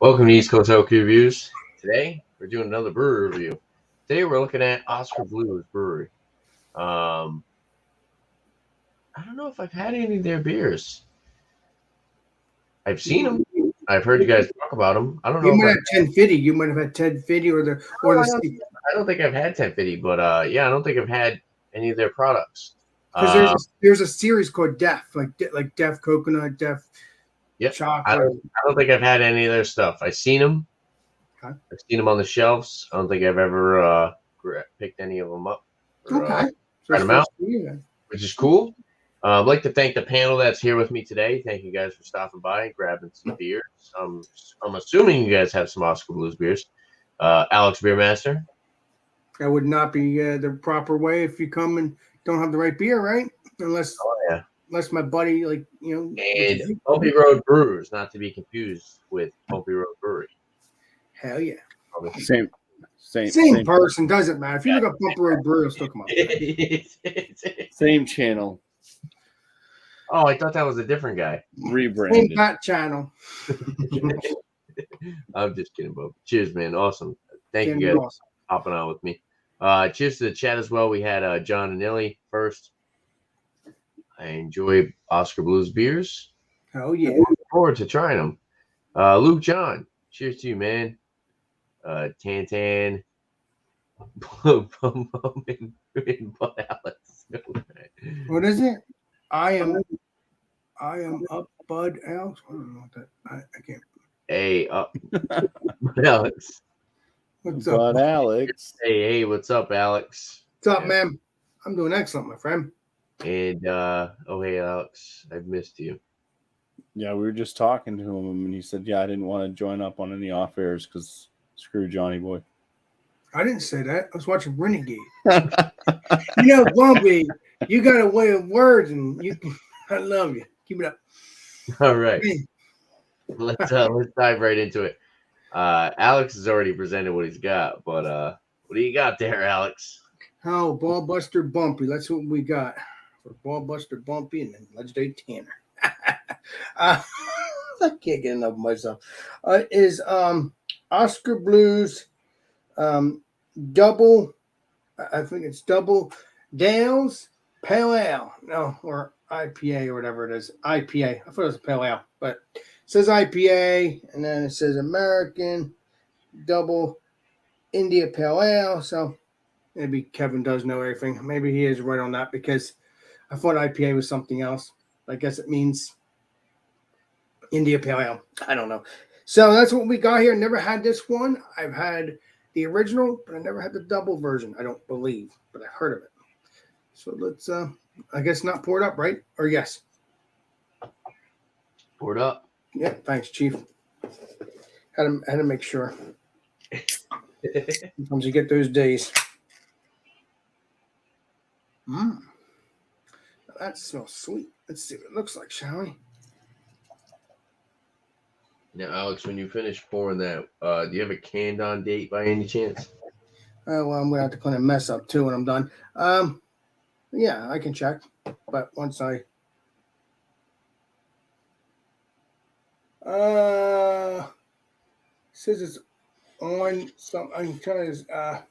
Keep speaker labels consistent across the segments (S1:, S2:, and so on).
S1: Welcome to East Coast Oak Reviews. Today, we're doing another brewery review. Today, we're looking at Oskar Blues Brewery. I don't know if I've had any of their beers. I've seen them. I've heard you guys talk about them. I don't know
S2: You
S1: if
S2: might
S1: I've.
S2: have 1050. You might have had 1050 or the or
S1: No,
S2: the
S1: I don't think I've had 1050, but yeah, I don't think I've had any of their products.
S2: because there's a series called Def, like Def Coconut, Def
S1: Yep. I
S2: Chocolate.
S1: don't think I've had any of their stuff. I've seen them.
S2: Okay.
S1: I've seen them on the shelves. I don't think I've ever picked any of them up or
S2: Okay. So
S1: tried
S2: it's
S1: them out,
S2: first for you then.
S1: which is cool. I'd like to thank the panel that's here with me today. Thank you guys for stopping by and grabbing some beers. I'm assuming you guys have some Oskar Blues beers. Alex Beermaster.
S2: That would not be the proper way if you come and don't have the right beer, right? Unless
S1: Oh, yeah.
S2: unless my buddy
S1: And Opie Road Brewers, not to be confused with Opie Road Brewery.
S2: hell yeah.
S3: Same
S2: Person, doesn't matter. If you look up Bumper Road Brewery, it'll still come up.
S3: same channel,
S1: Oh, I thought that was a different guy.
S2: Same
S3: rebranded.
S2: fat channel.
S1: I'm just kidding, Bob. Cheers, man. Awesome. Thank
S2: Can
S1: you
S2: be
S1: guys
S2: awesome.
S1: for hopping on with me. Cheers to the chat as well. We had John and Illy first. I enjoy Oskar Blues beers.
S2: Hell yeah.
S1: Looking forward to trying them. Luke John, cheers to you, man. Tantan, and Bud Alex.
S2: What is it? I am up, Bud Alex. I don't know what that. I can't.
S1: Hey, Bud Alex.
S2: What's up?
S3: But Alex,
S1: Hey, what's up, Alex?
S2: What's up, man? I'm doing excellent, my friend.
S1: And oh, hey, Alex, I've missed you.
S3: yeah, we were just talking to him, and he said, "Yeah, I didn't want to join up on any off airs because screw Johnny Boy."
S2: I didn't say that. I was watching Renegade. Bumpy, you got a way of words, and I love you. Keep it up.
S1: All right, let's dive right into it. Alex has already presented what he's got, but what do you got there, Alex?
S2: Oh, Ballbuster Bumpy. That's what we got for Ballbuster Bumpy and then Legendary Tanner. I can't get enough of myself. Is Oskar Blues double? I think it's double Dales Pale Ale. No, or IPA or whatever it is. IPA. I thought it was a Pale Ale, but it says IPA and then it says American double India Pale Ale. So maybe Kevin does know everything. Maybe he is right on that because I thought IPA was something else. I guess it means India Pale Ale. I don't know. So that's what we got here. Never had this one. I've had the original, but I never had the double version. I don't believe, but I've heard of it. So let's, I guess, not pour it up, right? Or yes?
S1: Pour it up.
S2: Yeah, thanks, Chief. Had to make sure. Sometimes you get those days. That smells sweet. Let's see what it looks like, shall we?
S1: Now, Alex, when you finish pouring that, do you have a canned on date by any chance?
S2: Well, I'm gonna have to clean a mess up too when I'm done. Yeah, I can check, but once I says it's on some. I'm trying to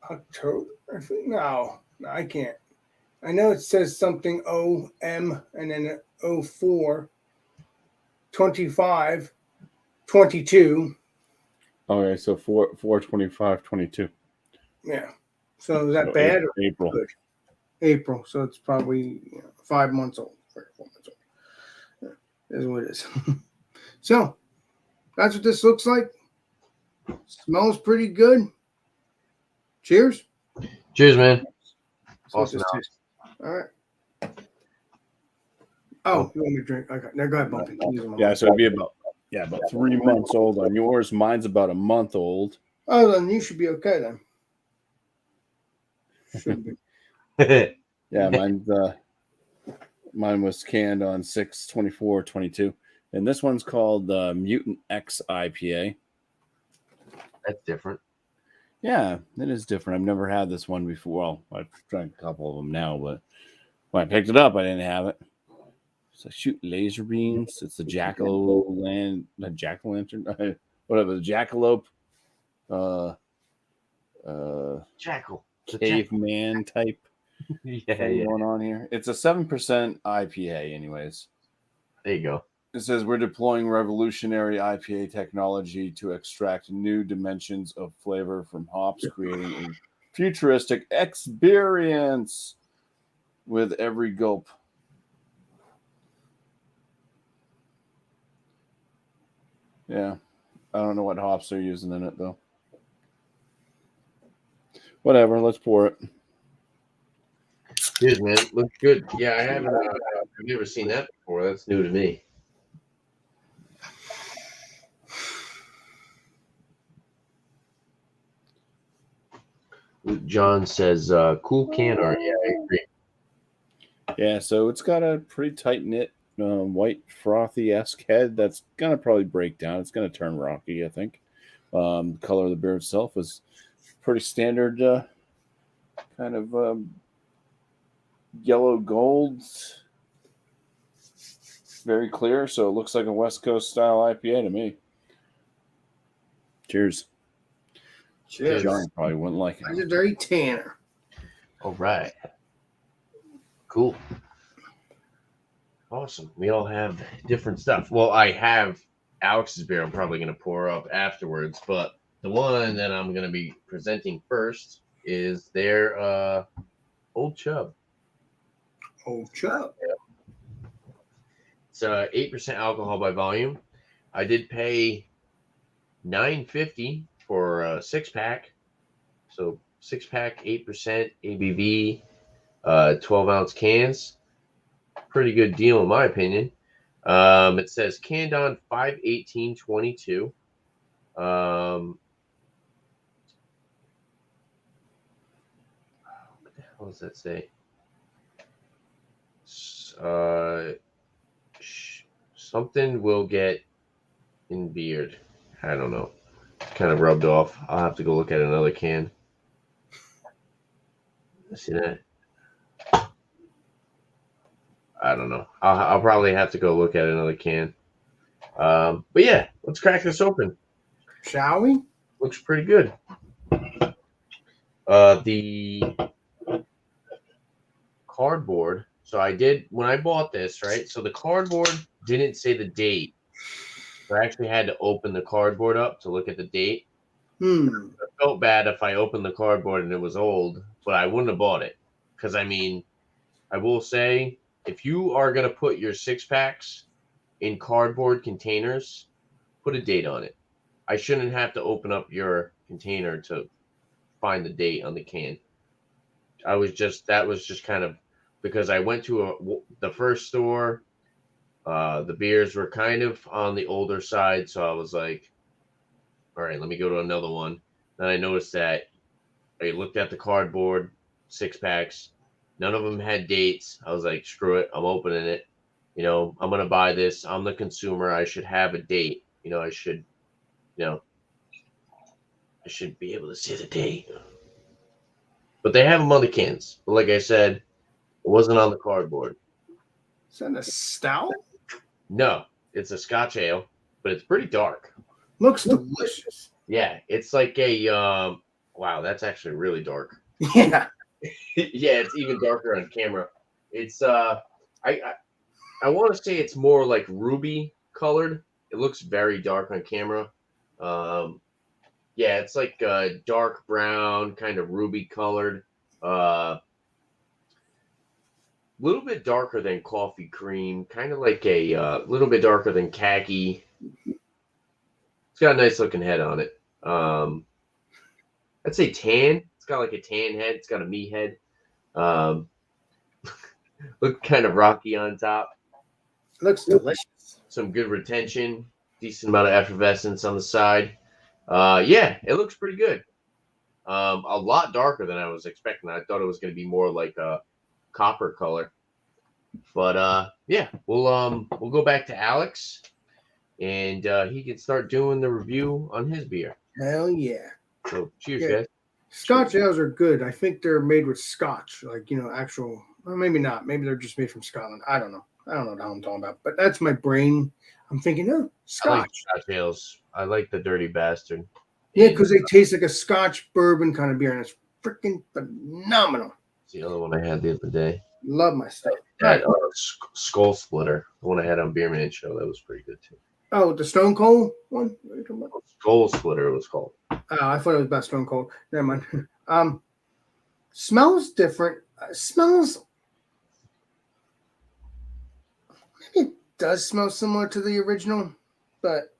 S2: October. I think no, I can't. I know it says something OM and then 04, 25, 22.
S3: Okay, so 4/25/22.
S2: Yeah. So is that
S3: So
S2: bad? Or
S3: April.
S2: good? April. So it's probably 5 months old. 4 months old. Yeah, is what it is. So that's what this looks like. Smells pretty good. Cheers.
S1: Cheers, man.
S2: So what
S1: Awesome,
S2: this
S1: Alex.
S2: tastes. All right. Oh, you want me to drink? Okay. Now go ahead, Bumpy. Use them all.
S3: Yeah, so it'd be about 3 months old on yours. Mine's about a month old.
S2: Oh, then you should be okay then. Should be.
S3: Yeah, mine was canned on 6/24/22, and this one's called Mutant X Ipa.
S1: That's different.
S3: Yeah, it is different. I've never had this one before. Well, I've drank a couple of them now, but when I picked it up, I didn't have it. So shoot laser beams. It's the jackalope jack-o'-lantern. Whatever, the jackalope.
S1: Jackal.
S3: Caveman type
S1: Yeah,
S3: thing
S1: yeah.
S3: going on here. It's a 7% IPA, anyways.
S1: There you go.
S3: It says we're deploying revolutionary IPA technology to extract new dimensions of flavor from hops, creating a futuristic experience with every gulp. Yeah. I don't know what hops they're using in it, though. Whatever, let's pour it.
S1: Cheers, man. Looks good. Yeah, I haven't. I've never seen that before. That's new to me. Luke John says, "Cool can art." Yeah, I agree.
S3: Yeah, so it's got a pretty tight knit, white frothy esque head that's gonna probably break down. It's gonna turn rocky, I think. The color of the beer itself is pretty standard, kind of yellow gold, very clear. So it looks like a West Coast style IPA to me. Cheers.
S2: Cheers.
S3: John probably wouldn't like it.
S2: Legendary Tanner.
S1: All right. Cool. Awesome. We all have different stuff. Well, I have Alex's beer. I'm probably going to pour up afterwards, but the one that I'm going to be presenting first is their Old Chub.
S2: Old Chub.
S1: It's 8% alcohol by volume. I did pay $9.50 for a 6-pack. So 6-pack, 8% ABV, 12-ounce cans. Pretty good deal in my opinion. It says canned on 5/18/22. What the hell does that say? Something will get in beard. I don't know. Kind of rubbed off. I'll have to go look at another can. See that? I don't know. I'll probably have to go look at another can. But yeah, let's crack this open.
S2: Shall we?
S1: Looks pretty good. The cardboard. So I did when I bought this, right? So the cardboard didn't say the date. So I actually had to open the cardboard up to look at the date. I felt bad if I opened the cardboard and it was old, but I wouldn't have bought it. Because I mean, I will say, if you are going to put your 6-packs in cardboard containers, put a date on it. I shouldn't have to open up your container to find the date on the can. That was just kind of because I went to the first store. The beers were kind of on the older side, so I was like, all right, let me go to another one. Then I noticed that I looked at the cardboard 6-packs. None of them had dates. I was like, screw it. I'm opening it. You know, I'm going to buy this. I'm the consumer. I should have a date. You know, I should be able to see the date. But they have them on the cans. But like I said, it wasn't on the cardboard.
S2: Is that a stout?
S1: No, it's a Scotch ale, but it's pretty dark.
S2: Looks delicious.
S1: Yeah, it's like a wow, that's actually really dark.
S2: Yeah.
S1: Yeah, it's even darker on camera. It's I want to say it's more like ruby colored. It looks very dark on camera. Yeah, it's like dark brown, kind of ruby colored. Little bit darker than coffee cream, kind of like a little bit darker than khaki. It's got a nice looking head on it. I'd say tan. It's got like a tan head. It's got a meat head. Look kind of rocky on top.
S2: Looks delicious.
S1: Some good retention. Decent amount of effervescence on the side. Yeah, it looks pretty good. A lot darker than I was expecting. I thought it was going to be more like a copper color. But yeah, we'll go back to Alex, and he can start doing the review on his beer.
S2: Hell yeah.
S1: So cheers,
S2: Yeah.
S1: guys.
S2: Scotch ales are good. I think they're made with Scotch, like actual. Well, maybe not. Maybe they're just made from Scotland. I don't know. I don't know what I'm talking about, but that's my brain. I'm thinking, oh,
S1: I like
S2: Scotch.
S1: Scotch ales. I like the Dirty Bastard.
S2: Yeah,
S1: And
S2: because they taste like a Scotch bourbon kind of beer, and it's freaking phenomenal.
S1: it's the other one I had the other day.
S2: Love my stuff.
S1: That Skull Splitter, the one I had on Beer Man Show, that was pretty good too.
S2: Oh, the Stone Cold one? What are you talking about?
S1: Skull Splitter, it was called.
S2: I thought it was about Stone Cold. Never mind. Smells different. Smells. Maybe it does smell similar to the original, but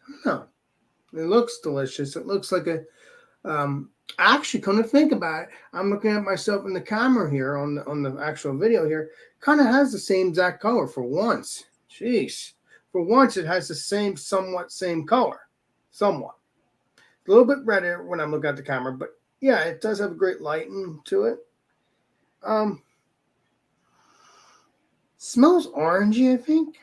S2: I don't know. It looks delicious. It looks like a. Actually, come to think about it, I'm looking at myself in the camera here on the actual video here. Kind of has the same exact color for once. Jeez. For once, it has the somewhat same color. Somewhat. A little bit redder when I'm looking at the camera, but yeah, it does have a great lighting to it. Smells orangey, I think.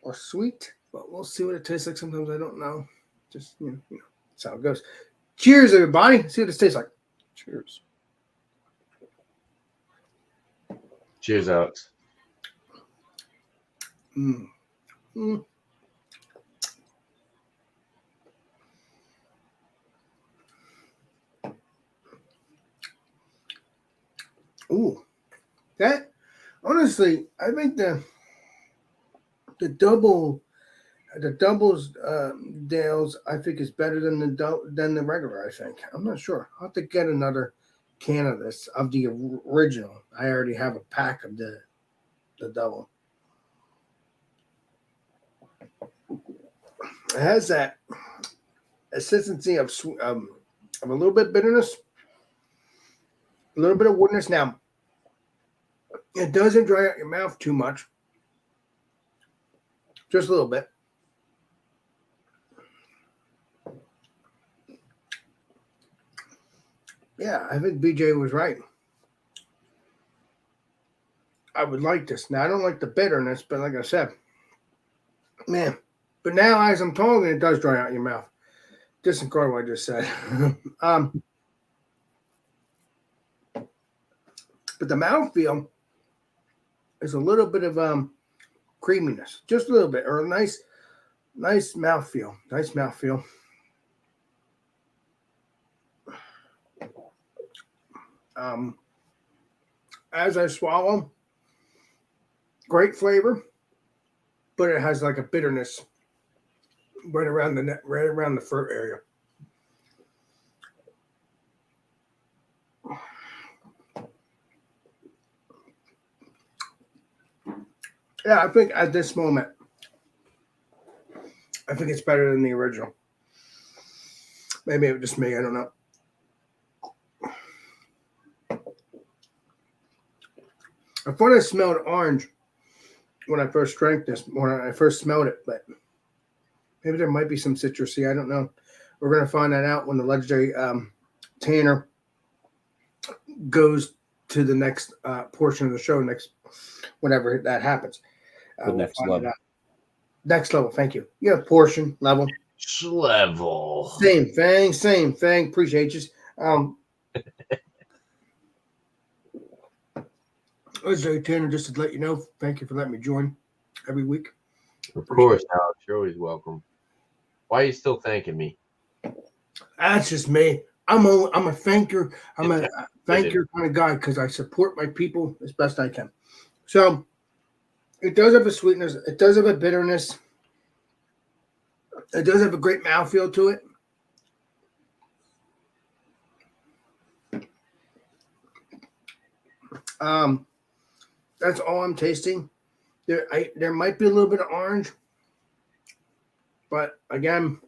S2: Or sweet, but we'll see what it tastes like. Sometimes I don't know. Just, that's how it goes. Cheers, everybody. See what this tastes like.
S3: Cheers.
S1: Cheers, Alex.
S2: Ooh, that honestly, I think the doubles Dales, I think is better than the regular. I think. I'm not sure. I'll have to get another can of this of the original. I already have a pack of the double. It has that consistency of a little bit of bitterness, a little bit of woodness. Now, it doesn't dry out your mouth too much, just a little bit. Yeah, I think BJ was right. I would like this. Now, I don't like the bitterness, but like I said, man. But now, as I'm talking, it does dry out your mouth. Disregard what I just said. But the mouthfeel is a little bit of creaminess, just a little bit, or a nice mouthfeel. Nice mouthfeel. As I swallow, great flavor, but it has like a bitterness right around the neck, right around the throat area. Yeah, I think at this moment, I think it's better than the original. Maybe it was just me. I don't know. I thought I smelled orange when I first drank this, when I first smelled it, but maybe there might be some citrusy. I don't know. We're going to find that out when the legendary Tanner goes to the next portion of the show, whenever that happens.
S3: The next level.
S2: Next level. Thank you. Yeah, portion level.
S1: Level.
S2: Same thing. Appreciate you. Legendary Tanner, just to let you know, thank you for letting me join every week.
S1: Of course, Alex. You're always welcome. Why are you still thanking me?
S2: That's just me. I'm a thanker. I'm a thanker kind of guy because I support my people as best I can. So it does have a sweetness. It does have a bitterness. It does have a great mouthfeel to it. That's all I'm tasting. There might be a little bit of orange, but again,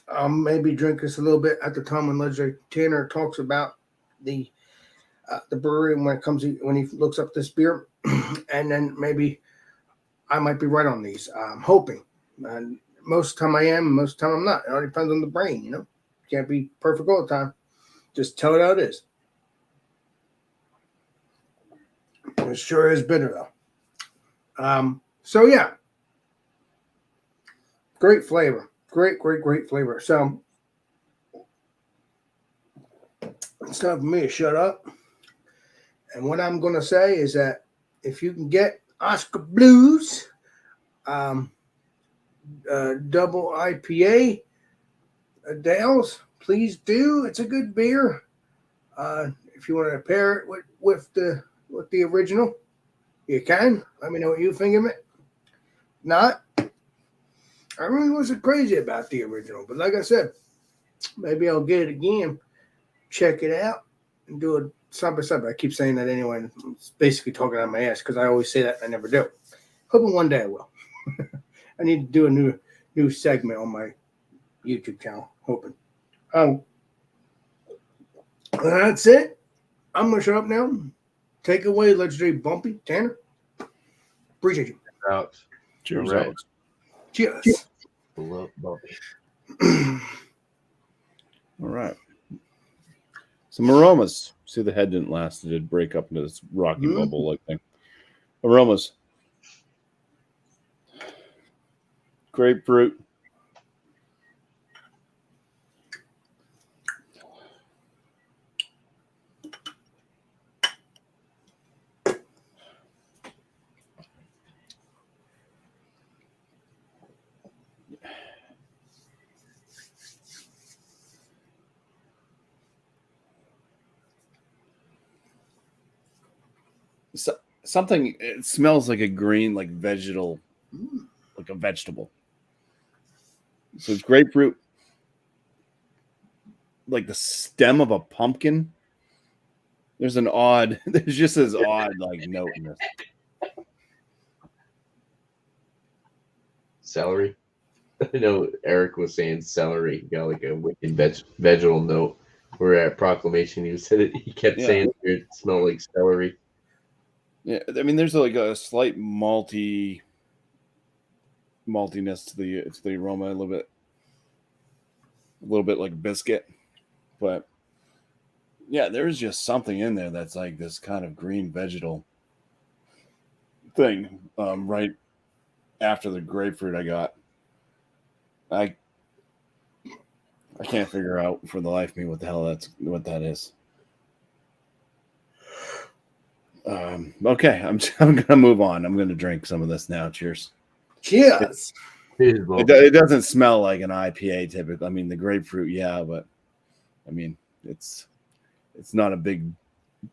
S2: I'll maybe drink this a little bit at the time when Legendary Tanner talks about the brewery and when he looks up this beer, and then maybe I might be right on these. I'm hoping, and most of the time I am, most of the time I'm not. It all depends on the brain, Can't be perfect all the time. Just tell it how it is. It sure is bitter though. So yeah, great flavor, great flavor. So it's time for me to shut up And what I'm going to say is that if you can get Oskar Blues double IPA Dales, please do. It's a good beer. If you want to pair it with the original, you can. Let me know what you think of it. Not, I really wasn't crazy about the original, but like I said, maybe I'll get it again, check it out, and do it side by side. I keep saying that anyway. It's basically talking on my ass because I always say that and I never do. Hoping one day I will. I need to do a new segment on my YouTube channel. Hoping. That's it. I'm gonna shut up now. Take away legendary Bumpy Tanner. Appreciate you.
S1: Alex.
S3: Cheers,
S1: Right.
S3: Alex.
S2: Cheers.
S1: Love Bumpy.
S3: All right. Some aromas. See, the head didn't last. It did break up into this rocky bubble-like thing. Aromas. Grapefruit. Something, it smells like a green, like vegetal, like a vegetable. So it's grapefruit, like the stem of a pumpkin. There's just this odd like note in this.
S1: Celery. I know Eric was saying celery. He got like a wicked vegetal note. We're at Proclamation. He said it. He kept saying it smelled like celery.
S3: Yeah, I mean, there's like a slight maltiness to the aroma, a little bit like biscuit, but yeah, there's just something in there that's like this kind of green vegetal thing. Right after the grapefruit I got, I can't figure out for the life of me what that is. Okay, I'm gonna move on. I'm gonna drink some of this now. Cheers.
S2: Cheers.
S3: It doesn't smell like an IPA typically. I mean, the grapefruit, yeah, but I mean, it's not a big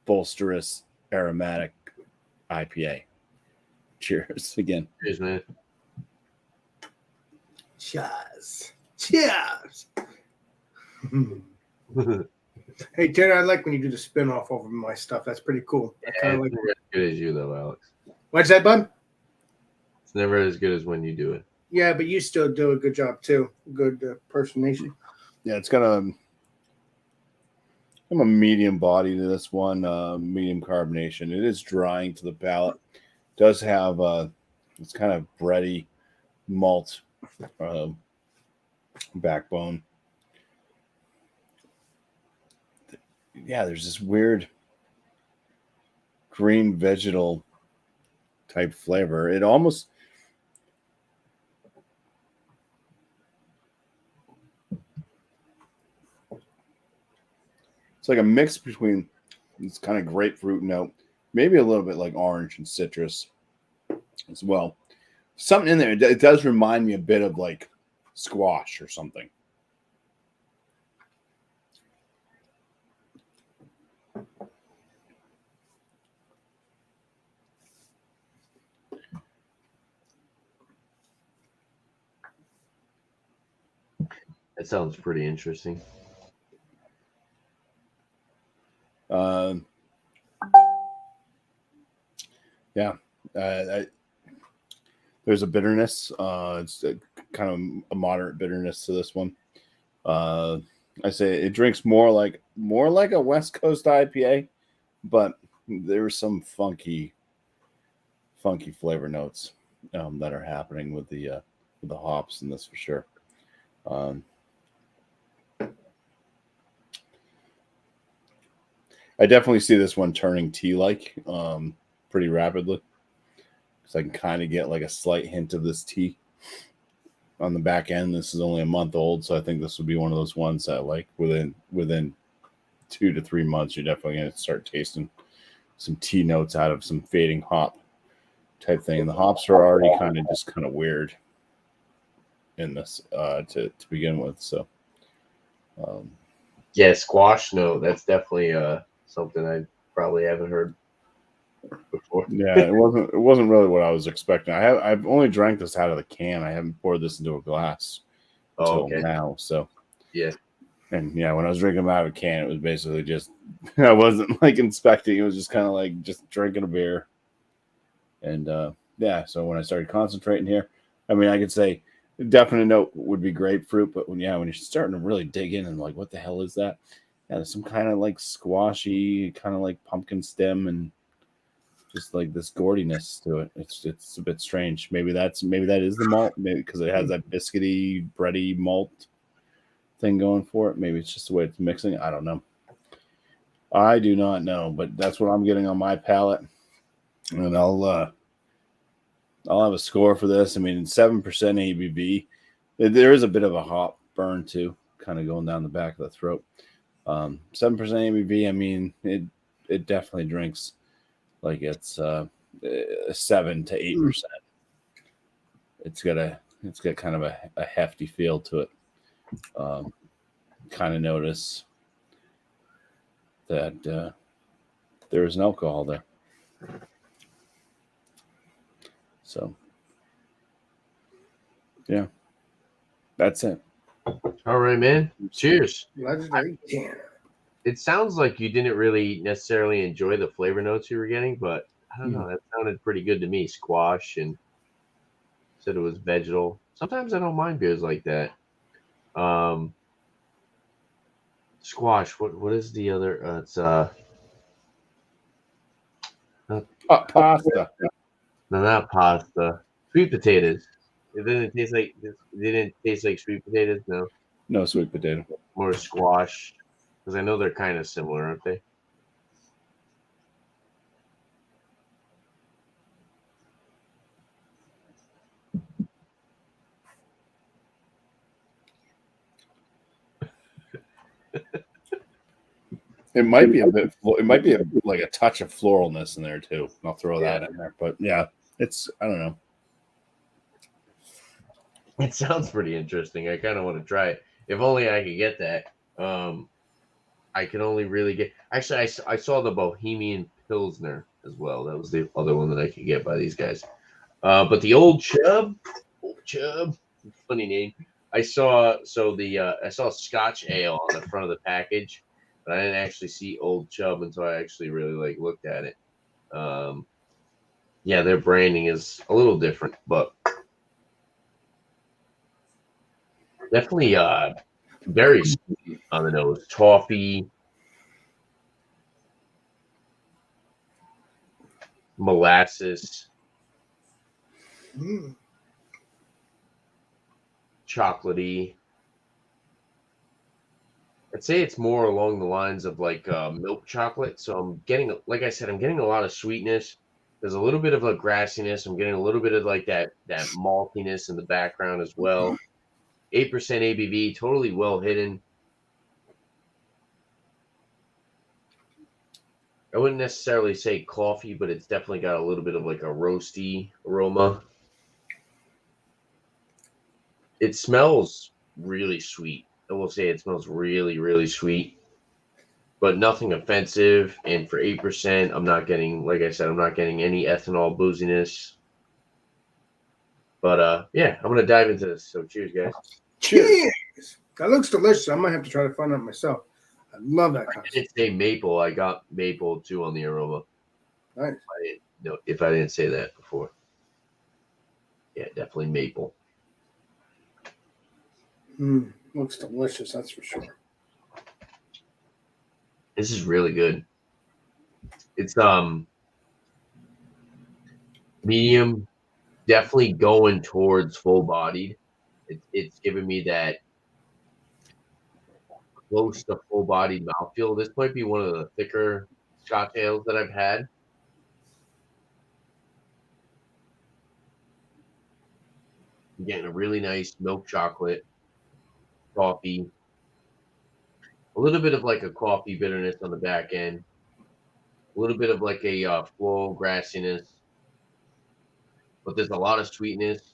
S3: bolsterous aromatic IPA. Cheers again.
S1: Cheers, man.
S2: Cheers. Cheers. Hey, Tanner, I like when you do the spin-off over my stuff. That's pretty cool. I
S1: Yeah,
S2: kind of
S1: it's
S2: like.
S1: never as good as you, though, Alex.
S2: What's that, bud?
S1: It's never as good as when you do it.
S2: Yeah, but you still do a good job too. Good impersonation.
S3: Yeah, it's got a medium body to this one, medium carbonation. It is drying to the palate. It does have it's kind of bready malt backbone. Yeah, there's this weird green vegetal type flavor. It almost it's like a mix between this kind of grapefruit note, maybe a little bit like orange and citrus as well. Something in there. It does remind me a bit of like squash or something.
S1: That sounds pretty interesting.
S3: There's a bitterness. It's kind of a moderate bitterness to this one. I say it drinks more like a West Coast IPA, but there's some funky flavor notes that are happening with the hops in this for sure. I definitely see this one turning tea-like pretty rapidly, because I can kind of get like a slight hint of this tea on the back end. This is only a month old, so I think this would be one of those ones that like within 2 to 3 months, you're definitely going to start tasting tea notes out of some fading hop type thing. And the hops are already kind of weird in this to begin with. So
S1: yeah, squash note. That's definitely something I probably haven't heard before.
S3: Yeah, it wasn't really what I was expecting. I've only drank this out of the can. I haven't poured this into a glass until now. So
S1: yeah.
S3: And yeah, when I was drinking them out of a can, it was basically just I wasn't like inspecting. It was just kind of like just drinking a beer. And yeah, so when I started concentrating here, I mean, I could say definite note would be grapefruit, but when you're starting to really dig in and like, what the hell is that? Yeah, there's some kind of like squashy, kind of like pumpkin stem, and just like this gordiness to it. It's a bit strange. Maybe that is the malt, maybe because it has that biscuity, bready malt thing going for it. Maybe it's just the way it's mixing. I don't know. I do not know, but that's what I'm getting on my palate, and I'll have a score for this. I mean, 7% ABV. There is a bit of a hop burn too, kind of going down the back of the throat. 7% ABV. I mean, it definitely drinks like it's 7 to 8%. It's got kind of a hefty feel to it. Kind of notice that there is an alcohol there. So, yeah, that's it.
S1: All right, man. Cheers.
S2: Legendary.
S1: It sounds like you didn't really necessarily enjoy the flavor notes you were getting, but I don't know. That sounded pretty good to me. Squash, and said it was vegetal. Sometimes I don't mind beers like that. Squash. What is the other? It's
S3: Pasta.
S1: no, not pasta. Sweet potatoes. It didn't taste like sweet potatoes. No.
S3: No sweet potato.
S1: More squash, because I know they're kind of similar, aren't they?
S3: It might be a bit. It might be like a touch of floralness in there too. I'll throw that in there. But yeah, it's. I don't know.
S1: It sounds pretty interesting. I kind of want to try it. If only I could get that. I can only really get. Actually, I saw the Bohemian Pilsner as well. That was the other one that I could get by these guys. But the Old Chub, funny name. I saw Scotch Ale on the front of the package, but I didn't actually see Old Chub until I actually really looked at it. Yeah, their branding is a little different, but definitely very sweet on the nose. Toffee, molasses, chocolatey. I'd say it's more along the lines of like milk chocolate. So I'm getting, like I said, I'm getting a lot of sweetness. There's a little bit of a grassiness. I'm getting a little bit of like that maltiness in the background as well. 8% ABV, totally well hidden. I wouldn't necessarily say coffee, but it's definitely got a little bit of like a roasty aroma. It smells really sweet. I will say it smells really, really sweet, but nothing offensive. And for 8%, I'm not getting, like I said, I'm not getting any ethanol booziness. But yeah, I'm gonna dive into this. So cheers, guys.
S2: Cheers. That looks delicious. I might have to try to find out myself. I love that kind of
S1: I didn't say maple. I got maple too on the aroma.
S2: Nice.
S1: If I didn't say that before. Yeah, definitely maple.
S2: Looks delicious, that's for sure.
S1: This is really good. It's medium, definitely going towards full bodied. It's giving me that close to full bodied mouthfeel. This might be one of the thicker Scotch ales that I've had. I'm getting a really nice milk chocolate, coffee, a little bit of like a coffee bitterness on the back end. A little bit of like a floral grassiness, but there's a lot of sweetness.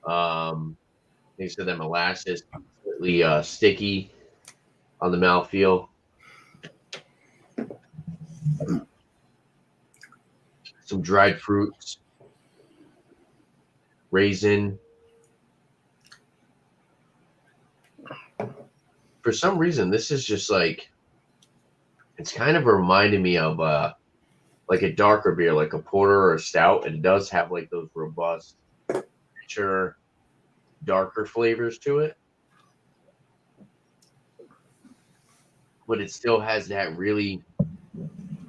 S1: They said that molasses slightly sticky on the mouthfeel. Some dried fruits, raisin. For some reason, this is just like it's kind of reminding me of like a darker beer, like a porter or a stout. And it does have like those robust, richer, darker flavors to it. But it still has that really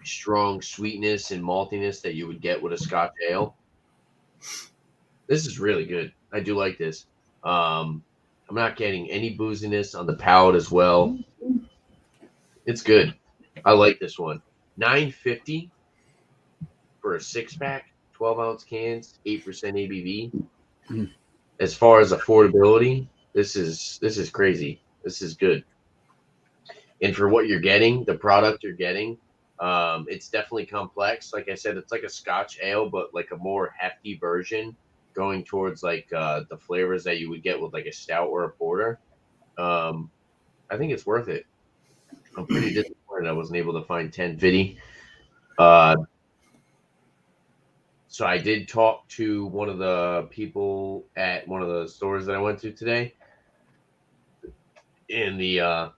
S1: strong sweetness and maltiness that you would get with a Scotch ale. This is really good. I do like this. I'm not getting any booziness on the palate as well. It's good. I like this one. $9.50 for a 6-pack, 12-ounce cans, 8% ABV. As far as affordability, this is crazy. This is good. And for what you're getting, the product you're getting, it's definitely complex. Like I said, it's like a Scotch ale, but like a more hefty version, going towards like the flavors that you would get with like a stout or a porter. I think it's worth it. I'm pretty disappointed I wasn't able to find 1050. So I did talk to one of the people at one of the stores that I went to today, and the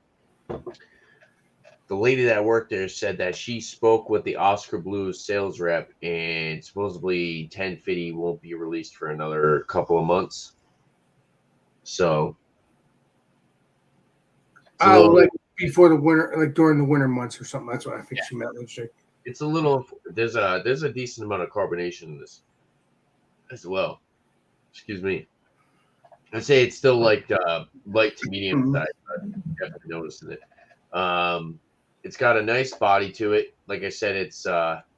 S1: lady that worked there said that she spoke with the Oskar Blues sales rep, and supposedly 1050 won't be released for another couple of months. So,
S2: like before the winter, like during the winter months or something. That's what I think she meant.
S1: It's a little. There's a decent amount of carbonation in this as well. Excuse me. I'd say it's still like light to medium size. I'm definitely noticing it. It's got a nice body to it. Like I said, it's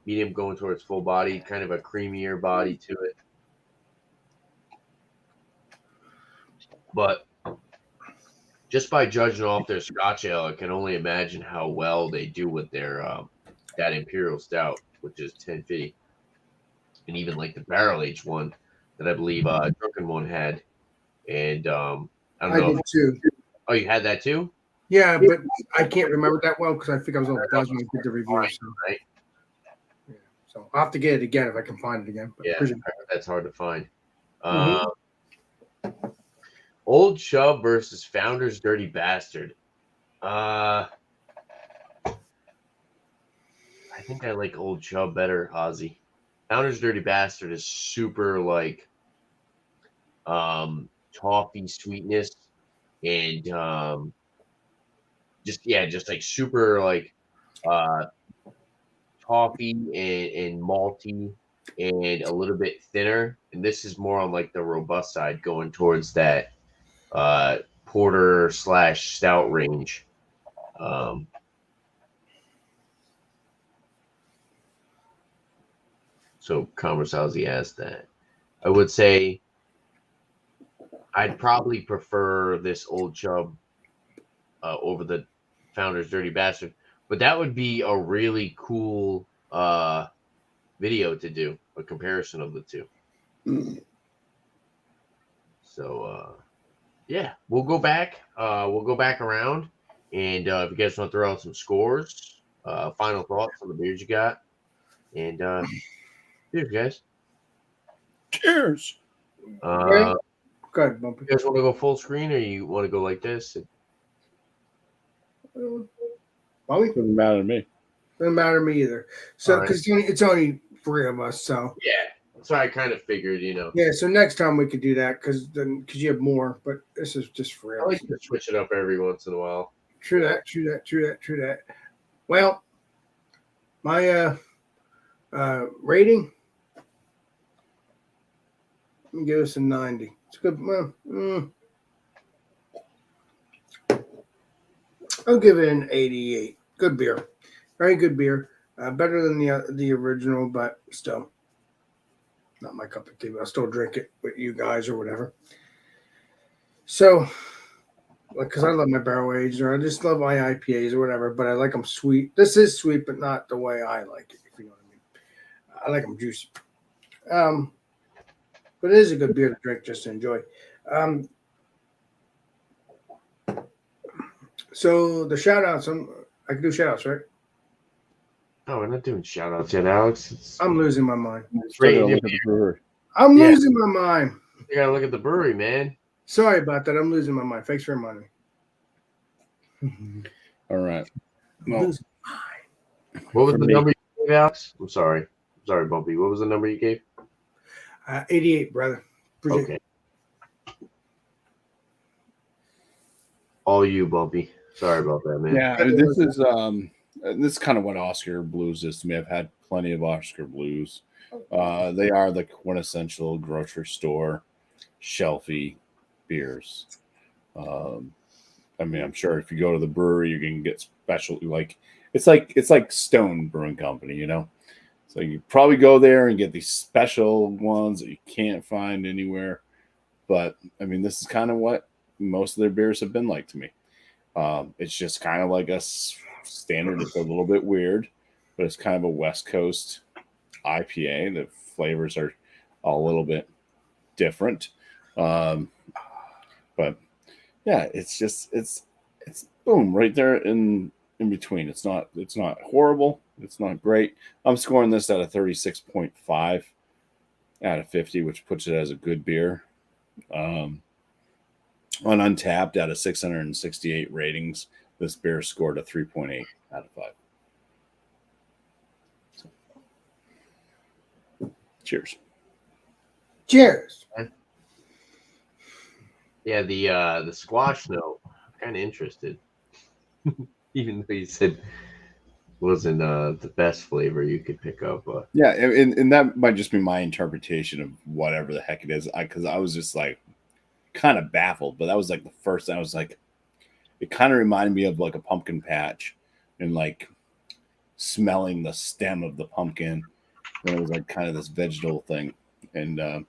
S1: medium going towards full body, kind of a creamier body to it. But just by judging off their Scotch ale, I can only imagine how well they do with their that Imperial Stout, which is 1050, and even like the barrel aged one that I believe Drunken One had. And I don't know.
S2: Did too.
S1: Oh, you had that too?
S2: Yeah, but I can't remember that well because I think I was on buzzed when I did the review. So.
S1: Right.
S2: Yeah. So I'll have to get it again if I can find it again. But
S1: yeah, that's hard to find. Old Chub versus Founder's Dirty Bastard. I think I like Old Chub better, Ozzy. Founder's Dirty Bastard is super like toffee sweetness and just like super like toffee and malty and a little bit thinner. And this is more on like the robust side, going towards that porter / stout range. So Commerce Ozzy asked that. I would say I'd probably prefer this Old Chub over the Founder's Dirty Bastard, but that would be a really cool video to do, a comparison of the two. So yeah, we'll go back around, and if you guys want to throw out some scores, final thoughts on the beers you got, and cheers, guys.
S3: Cheers.
S2: Go ahead, Bumpy.
S1: You guys want to go full screen, or you want to go like this?
S2: Bobby?
S3: Doesn't matter to me.
S2: Doesn't matter to me either. So because it's only 3 of us, so
S1: yeah. So I kind of figured,
S2: Yeah, so next time we could do that because you have more, but this is just for
S1: I like to switch it up every once in a while.
S2: True that. Well, my rating, let me give us a 90. It's good. Well, I'll give it an 88. Good beer, very good beer. Better than the original, but still. Not my cup of tea, but I'll still drink it with you guys or whatever. So, because I love my barrel aged, or I just love my IPAs or whatever. But I like them sweet. This is sweet, but not the way I like it. If you know what I mean. I like them juicy. But it is a good beer to drink just to enjoy. So the shout outs, I can do shout outs, right?
S1: Oh, we're not doing shout outs yet, Alex.
S2: I'm losing my mind.
S3: Still gotta look at the brewery.
S2: I'm losing my mind.
S1: You gotta look at the brewery, man.
S2: Sorry about that. I'm losing my mind. Thanks for reminding me.
S3: All right.
S2: I'm
S3: Well,
S2: losing
S1: What was
S3: For
S1: the
S3: me.
S1: number you gave, Alex? I'm sorry, Bumpy. What was the number you gave?
S2: 88, brother. Appreciate
S1: Okay. All you, Bumpy. Sorry about that, man.
S3: yeah, this is kind of what Oskar Blues is to me. I've had plenty of Oskar Blues. They are the quintessential grocery store shelfy beers. I mean, I'm sure if you go to the brewery, you can get special it's like Stone Brewing Company, you know. So you probably go there and get these special ones that you can't find anywhere. But I mean, this is kind of what most of their beers have been like to me. It's just kind of like a standard. It's a little bit weird, but it's kind of a West Coast IPA. The flavors are a little bit different. But yeah, it's boom right there in between. It's not horrible. It's not great. I'm scoring this at a 36.5 out of 50, which puts it as a good beer. On Untapped, out of 668 ratings, this beer scored a 3.8 out of 5. So, cheers.
S2: Cheers.
S1: Yeah, the squash note. Kind of interested, even though you said wasn't the best flavor you could pick up.
S3: Yeah, and that might just be my interpretation of whatever the heck it is. Because I was just like kind of baffled, but that was like the first thing I was like, it kind of reminded me of like a pumpkin patch and like smelling the stem of the pumpkin when it was like kind of this vegetal thing. And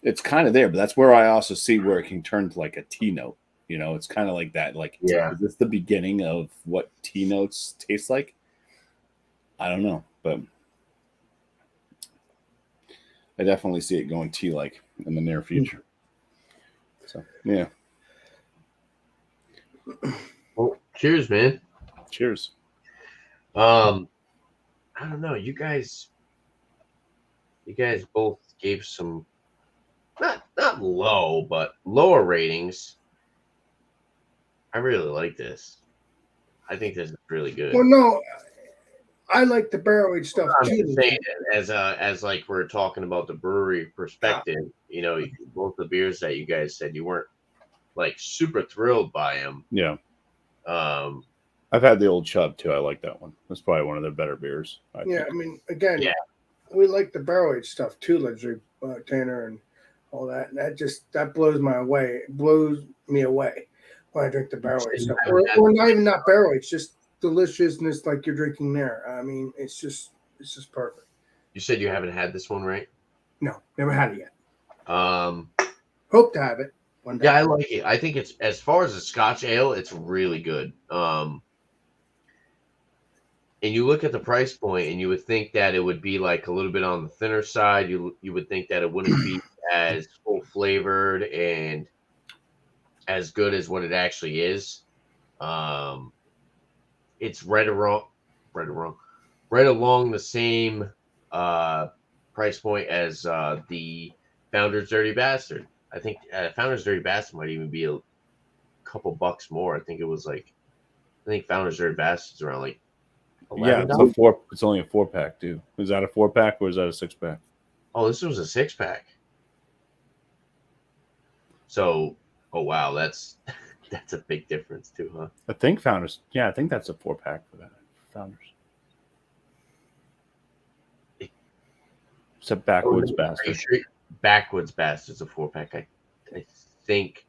S3: it's kind of there, but that's where I also see where it can turn to like a tea note. You know, it's kind of like that. Like,
S1: Yeah.
S3: Is this the beginning of what tea notes taste like? I don't know, but I definitely see it going tea-like in the near future. So, yeah.
S1: Well, cheers, man.
S3: Cheers.
S1: I don't know. You guys both gave some not low, but lower ratings. I really like this. I think this is really good.
S2: Well, no, I like the barrel aged stuff
S1: I'm
S2: too.
S1: just saying, as like we're talking about the brewery perspective, you know, both the beers that you guys said you weren't like super thrilled by them.
S3: Yeah.
S1: Um,
S3: I've had the old Chub too. I like that one. That's probably one of their better beers. I
S2: Yeah,
S3: think.
S2: I mean, again,
S1: Yeah.
S2: we like the barrel aged stuff too, like Tanner and all that. And that blows me away when I drink the barrel aged stuff, or not even not barrel aged, just deliciousness like you're drinking there. I mean, it's just perfect.
S1: you said you haven't had this one, right?
S2: No, never had it yet.
S1: Um,
S2: Hope to have it one day.
S1: yeah, I like it. I think it's, as far as a Scotch ale, it's really good. And you look at the price point, and you would think that it would be like a little bit on the thinner side. You would think that it wouldn't be as full flavored and as good as what it actually is. It's right along the same price point as the Founder's Dirty Bastard. I think Founder's Dirty Bastard might even be a couple bucks more. I think Founder's Dirty Bastard's around like $11.
S3: Yeah, it's only a 4-pack, dude. Is that a 4-pack or is that a 6-pack?
S1: Oh, this was a 6-pack. So, oh wow, that's a big difference too, huh?
S3: I think Founders. Yeah, I think that's a 4-pack for that. Founders. It's a Backwoods Bastard.
S1: Sure Backwoods Bastard's a 4-pack. I think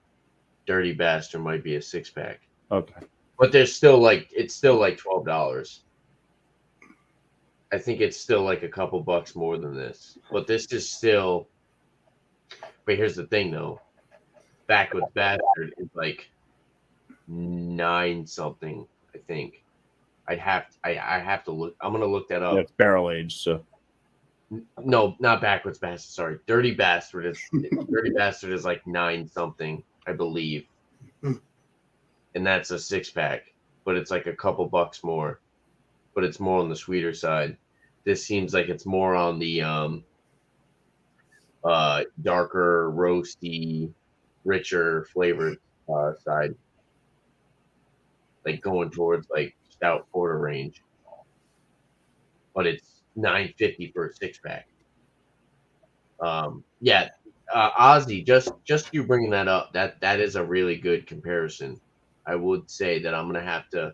S1: Dirty Bastard might be a 6-pack.
S3: Okay.
S1: But it's still like $12. I think it's still like a couple bucks more than this. But this is still. But here's the thing, though. Backwoods Bastard is like 9 something, I think. I have to look. I'm gonna look that
S3: Yeah,
S1: up.
S3: it's barrel aged, so
S1: No, not backwards bastard. Sorry, Dirty Bastard is like 9 something, I believe, and that's a 6-pack, but it's like a couple bucks more, but it's more on the sweeter side. This seems like it's more on the darker, roasty, richer flavored side, like going towards like stout porter range. But it's $9.50 for a 6-pack. Yeah, Ozzy, just you bringing that up, that is a really good comparison. I would say that I'm gonna have to.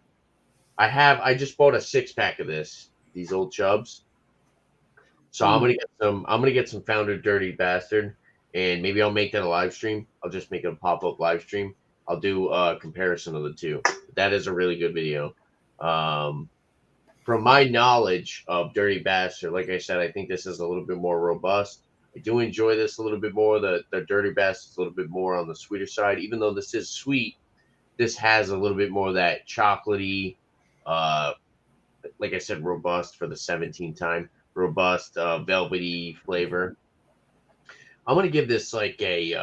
S1: I just bought a 6-pack of these old chubs. So I'm gonna get some Founder Dirty Bastard, and maybe I'll make that a live stream. I'll just make it a pop up live stream. I'll do a comparison of the two. That is a really good video. From my knowledge of Dirty Bastard, like I said, I think this is a little bit more robust. I do enjoy this a little bit more. The Dirty Bastard is a little bit more on the sweeter side. Even though this is sweet, this has a little bit more of that chocolatey, like I said, robust for the 17th time, robust, velvety flavor. I'm gonna give this like a.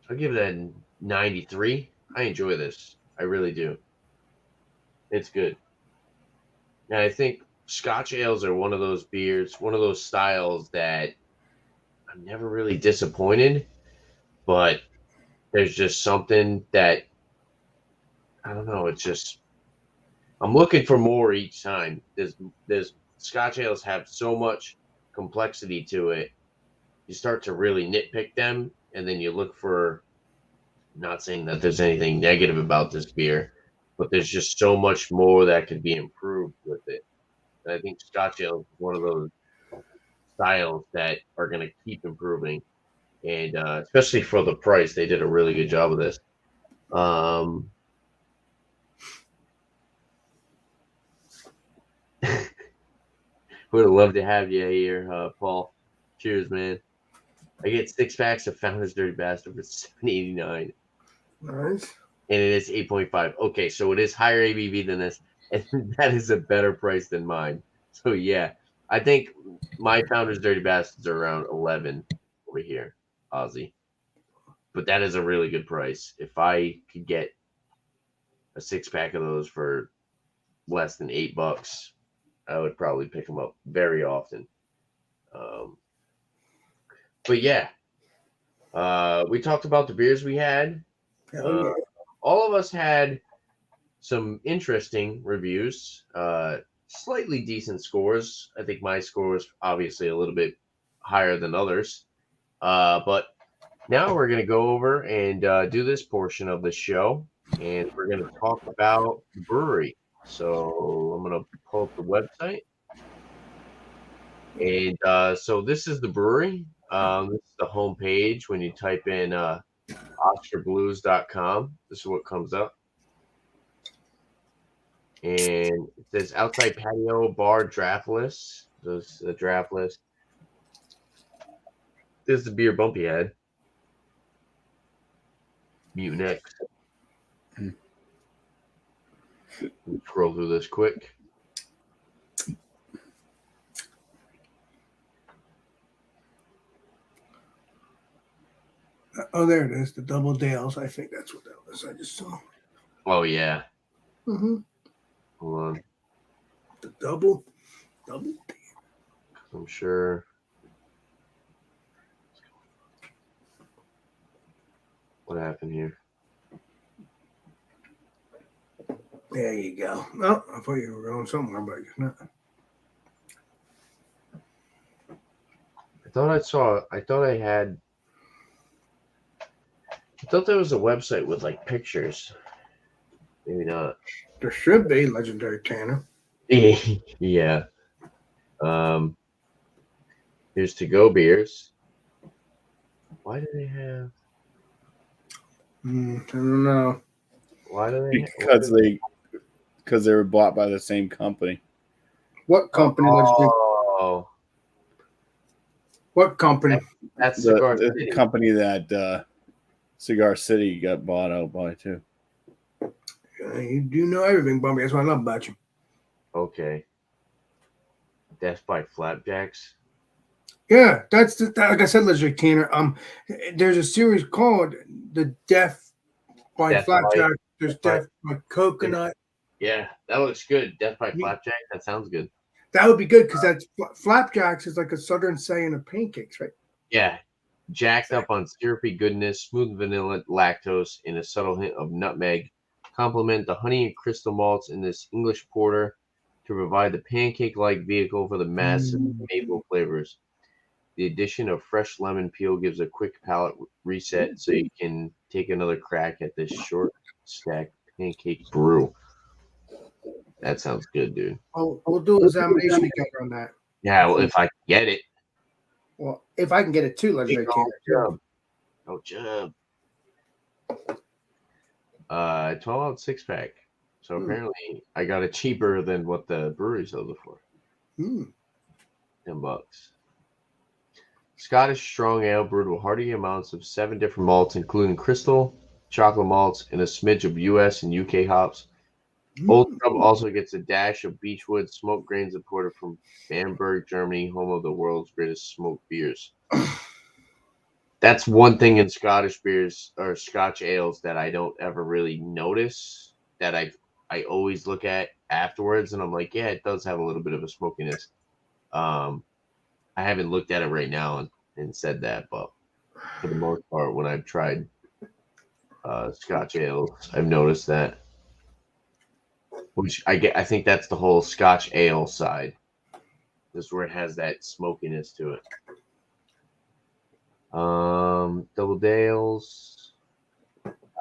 S1: I'll give it a 93. I enjoy this. I really do. It's good. And I think Scotch ales are one of those beers, one of those styles that I'm never really disappointed, but there's just something that I don't know. It's just I'm looking for more each time. There's Scotch ales have so much complexity to it. You start to really nitpick them, and then you look for. Not saying that there's anything negative about this beer, but there's just so much more that could be improved with it. And I think Scotch ale is one of those styles that are going to keep improving, and especially for the price, they did a really good job of this. Would have loved to have you here, Paul. Cheers, man. I get 6-packs of Founder's Dirty Bastard for $7.89.
S2: Nice.
S1: And it is 8.5. Okay, so it is higher ABV than this, and that is a better price than mine. So yeah, I think my Founder's Dirty Bastards are around 11 over here, Aussie. But that is a really good price. If I could get a 6-pack of those for less than $8, I would probably pick them up very often. But yeah, we talked about the beers we had. All of us had some interesting reviews, slightly decent scores. I think my score was obviously a little bit higher than others. But now we're going to go over and do this portion of the show, and we're going to talk about the brewery. So I'm going to pull up the website. And so this is the brewery. This is the homepage. When you type in OskarBlues.com, this is what comes up. And it says outside patio bar draft list. This is the draft list. This is the beer Bumpy had. Mutant X. Scroll through this quick.
S2: Oh, there it is. The Double Dales. I think that's what that was. I just saw.
S1: Oh yeah.
S2: Mm-hmm.
S1: Hold on.
S2: The double Dale.
S1: I'm sure. What happened here?
S2: There you go. Oh, I thought you were going somewhere, but you're not.
S1: I thought there was a website with like pictures. Maybe not.
S2: There should be Legendary Tanner.
S1: Yeah. Here's to go beers. Why do they have?
S2: I don't know.
S1: Why do they?
S3: Because they were bought by the same company.
S2: What company?
S1: Oh,
S2: What company?
S1: that's
S3: The company that Cigar City got bought out by too.
S2: You do know everything, Bumpy. That's what I love about you.
S1: Okay. Death by Flapjacks.
S2: Yeah, like I said, Lizard Tanner. There's a series called The Death by Flapjack. There's Death by Coconut.
S1: Yeah, that looks good. Death by Flapjack. That sounds good.
S2: That would be good because that's Flapjacks is like a southern saying of pancakes, right?
S1: Yeah. Jacked up on syrupy goodness, smooth vanilla, lactose, and a subtle hint of nutmeg. Complement the honey and crystal malts in this English porter to provide the pancake-like vehicle for the massive maple flavors. The addition of fresh lemon peel gives a quick palate reset so you can take another crack at this short stack pancake brew. That sounds good, dude.
S2: Oh, we'll do an examination together on that.
S1: Yeah, well, if I can get it.
S2: Well, if I can get it too, Legendary Tanner.
S1: Oh, Jub. 12-ounce 6-pack. So apparently I got it cheaper than what the brewery sells it for. $10. Scottish strong ale brewed with hearty amounts of 7 different malts, including crystal, chocolate malts, and a smidge of US and UK hops. Old Club also gets a dash of Beechwood smoked grains imported from Bamberg, Germany, home of the world's greatest smoked beers. That's one thing in Scottish beers or Scotch ales that I don't ever really notice, that I always look at afterwards, and I'm like, yeah, it does have a little bit of a smokiness. I haven't looked at it right now and said that, but for the most part, when I've tried Scotch ales, I've noticed that. Which I think that's the whole Scotch ale side. This is where it has that smokiness to it. Double Dales,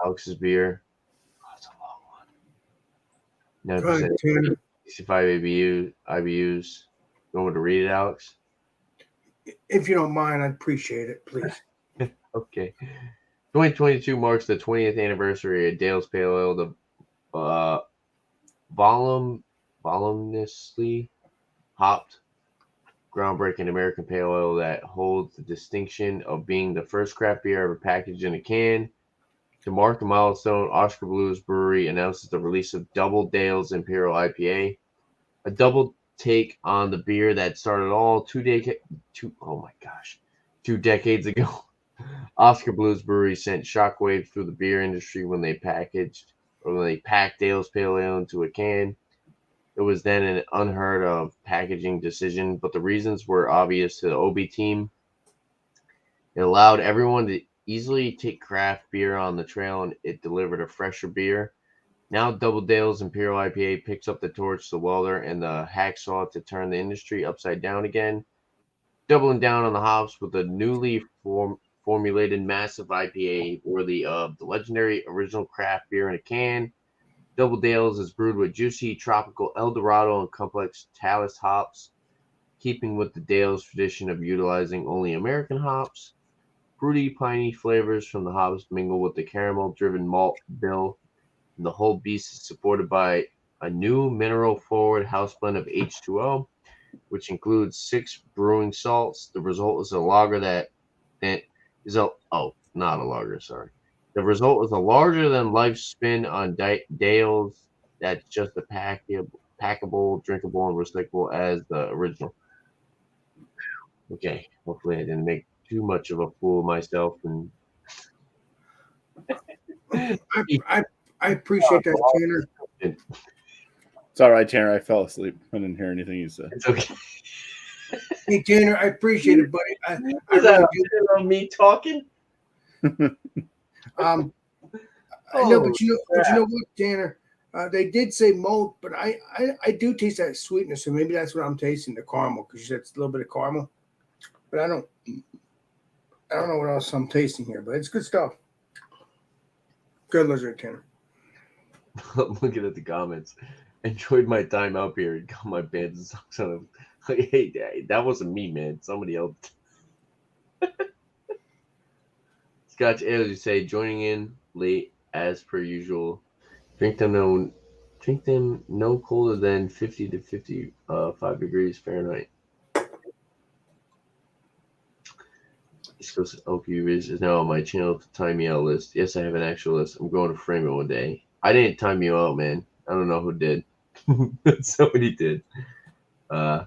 S1: Alex's beer. Oh, it's a long one. 9%, 65 IBUs. You want me to read it, Alex?
S2: If you don't mind, I'd appreciate it, please.
S1: Okay. 2022 marks the 20th anniversary of Dale's Pale Ale, the voluminously hopped, groundbreaking American Pale Ale that holds the distinction of being the first craft beer ever packaged in a can. To mark the milestone, Oskar Blues Brewery announces the release of Double Dale's Imperial IPA, a double take on the beer that started all 2 decades ago. Oskar Blues Brewery sent shockwaves through the beer industry when they packed Dale's Pale Ale into a can. It was then an unheard of packaging decision, but the reasons were obvious to the OB team. It allowed everyone to easily take craft beer on the trail, and it delivered a fresher beer. Now Double Dale's Imperial IPA picks up the torch to welder and the hacksaw to turn the industry upside down again, doubling down on the hops with a newly formulated massive IPA worthy of the legendary original craft beer in a can. Double Dale's is brewed with juicy tropical El Dorado and complex Talus hops, keeping with the Dale's tradition of utilizing only American hops. Fruity, piney flavors from the hops mingle with the caramel-driven malt bill, and the whole beast is supported by a new mineral-forward house blend of H2O, which includes 6 brewing salts. The result is a lager not a lager, sorry. The result is a larger-than-life spin on Dale's that's just as packable, drinkable, and recyclable as the original. Okay, hopefully I didn't make too much of a fool of myself. And
S2: I appreciate that, Tanner.
S3: It's all right, Tanner. I fell asleep. I didn't hear anything you said.
S1: It's okay.
S2: Hey, Tanner, I appreciate it, buddy. I
S1: really do. On me talking?
S2: I know, but you know what, Tanner? They did say malt, but I do taste that sweetness, so maybe that's what I'm tasting, the caramel, because you said it's a little bit of caramel. But I don't know what else I'm tasting here, but it's good stuff. Good lizard, Tanner.
S1: I'm looking at the comments. Enjoyed my time out here and got my bands and socks on. Like, hey, that wasn't me, man. Somebody else. Scotch ale, you say, joining in late as per usual. Drink them no colder than 50 to 55 degrees Fahrenheit. East Coast Okie is now on my channel to time me out list. Yes, I have an actual list. I'm going to frame it one day. I didn't time you out, man. I don't know who did. Somebody did. No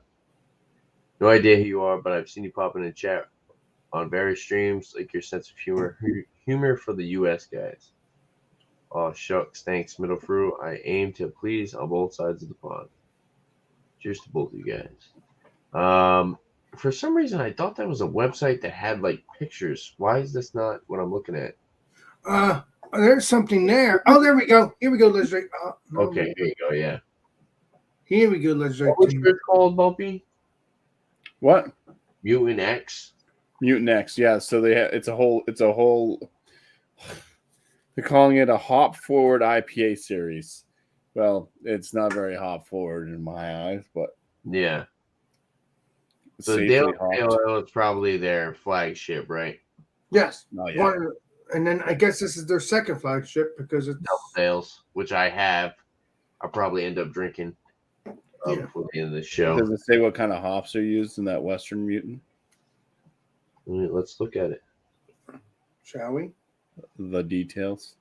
S1: idea who you are, but I've seen you pop in the chat on various streams. Like your sense of humor for the U.S. guys. Oh shucks, thanks, middle fruit. I aim to please on both sides of the pond. Cheers to both of you guys. For some reason, I thought that was a website that had like pictures. Why is this not what I'm looking at?
S2: There's something there. Oh, there we go. Here we go, Legendary.
S1: Okay, here you go. Yeah.
S2: Here we go, Legendary.
S1: What was yours called, Bumpy?
S3: What?
S1: Mutant X.
S3: Mutant X. Yeah. So it's a whole. They're calling it a hop forward IPA series. Well, it's not very hop forward in my eyes, but
S1: yeah. So Dale is probably their flagship, right?
S2: Yes. And then I guess this is their second flagship because it's
S1: Dale's, which I have. I'll probably end up drinking before the end of the show.
S3: Does it say what kind of hops are used in that Western Mutant?
S1: Let's look at it.
S2: Shall we?
S3: The details.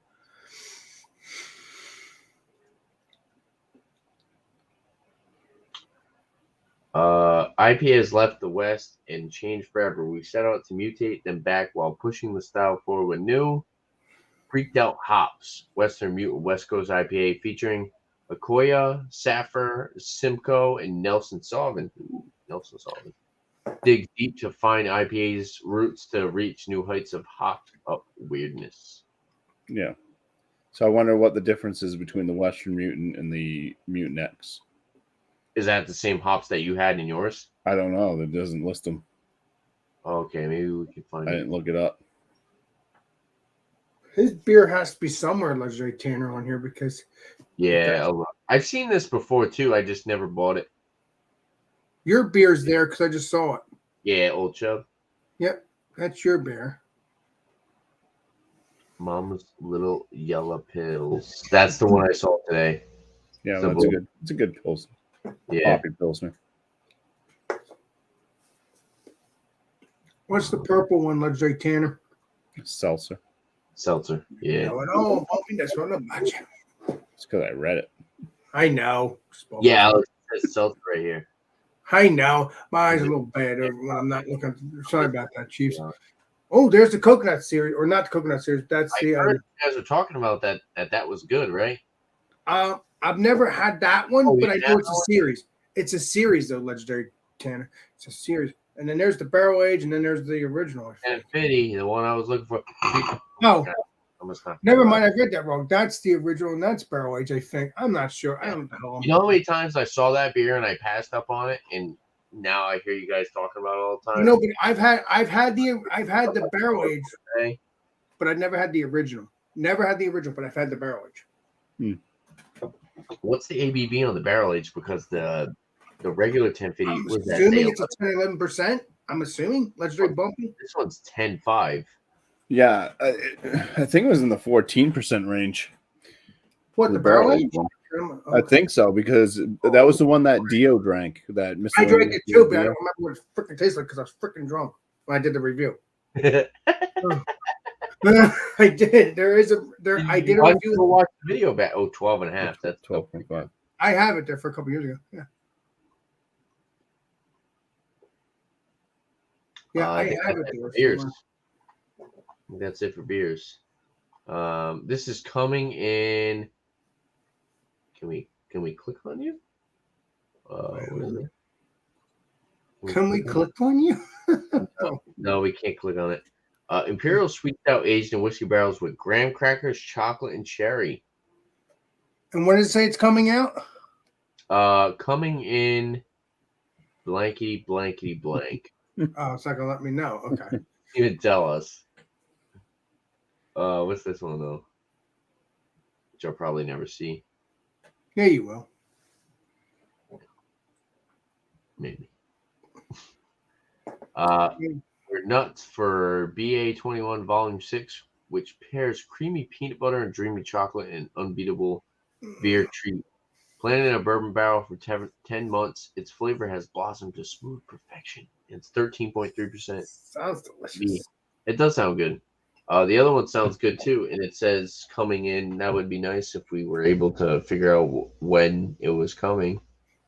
S1: IPA has left the West and changed forever. We set out to mutate them back while pushing the style forward with new, freaked out hops. Western Mutant West Coast IPA featuring Akoya, Sapphire, Simcoe, and Nelson Sullivan. Nelson Sullivan. Dig deep to find IPA's roots to reach new heights of hopped up weirdness.
S3: Yeah. So I wonder what the difference is between the Western Mutant and the Mutant X.
S1: Is that the same hops that you had in yours?
S3: I don't know. It doesn't list them.
S1: Okay, maybe we can find it.
S3: I didn't look it up.
S2: His beer has to be somewhere, Legendary Tanner, on here because...
S1: Yeah, I've seen this before, too. I just never bought it.
S2: Your beer's there because I just saw it.
S1: Yeah, Old Chub.
S2: Yep, that's your beer.
S1: Mama's Little Yellow Pills. That's the one I saw today.
S3: Yeah, it's a good pilsner.
S1: Yeah.
S3: Poppy pilsner.
S2: What's the purple one, Legendary Tanner?
S3: Seltzer.
S1: Yeah.
S2: No, that's what I'm about you.
S3: It's because I read it.
S2: I know.
S1: Yeah, it says seltzer right here.
S2: I know. My eyes are a little bad when I'm not looking. Sorry about that, Chiefs. Oh, there's the coconut series, or not the coconut series. That's
S1: I heard you guys were talking about that was good, right?
S2: I've never had that one, but I know it's a series. It's a series, though, Legendary Tanner. It's a series. And then there's the barrel age, and then there's the original.
S1: And Fitty, the one I was looking for.
S2: Oh, never mind. I read that wrong. That's the original, and that's barrel age, I think. I'm not sure. I don't know what the hell.
S1: You know how many times I saw that beer and I passed up on it, and now I hear you guys talking about it all the time.
S2: No, but I've had the barrel age, but I've never had the original. Never had the original, but I've had the barrel age.
S1: What's the ABV on the barrel age? Because the regular 1050 was that.
S2: Assuming it's a 10-11%. I'm assuming. Legendary Bumpy.
S1: This one's 10.5.
S3: Yeah, I think it was in the 14% range.
S2: What, the barrel age?
S3: Okay. I think so, because that was the one that Dio drank. I
S2: drank it too, but I don't remember what it freaking tastes like because I was freaking drunk when I did the review. I did. I did a review.
S1: Watch the video back. 12.5. That's
S3: 12.5.
S2: I have it there for a couple years ago. Yeah. Yeah, I have it there.
S1: Beers. That's it for beers. This is coming in. Can we click on you?
S2: Can we click on you?
S1: No, we can't click on it. Imperial sweet stout aged in whiskey barrels with graham crackers, chocolate, and cherry.
S2: And when does it say it's coming out?
S1: Coming in blankety blankety blank.
S2: Oh, it's not gonna let me know. Okay.
S1: Even tell us. What's this one though? Which I'll probably never see.
S2: Yeah, you will.
S1: Maybe. We're nuts for BA21 Volume 6, which pairs creamy peanut butter and dreamy chocolate in an unbeatable beer treat. Planted in a bourbon barrel for 10 months, its flavor has blossomed to smooth perfection. It's 13.3%.
S2: Sounds delicious.
S1: It does sound good. The other one sounds good too, and it says coming in. That would be nice if we were able to figure out when it was coming.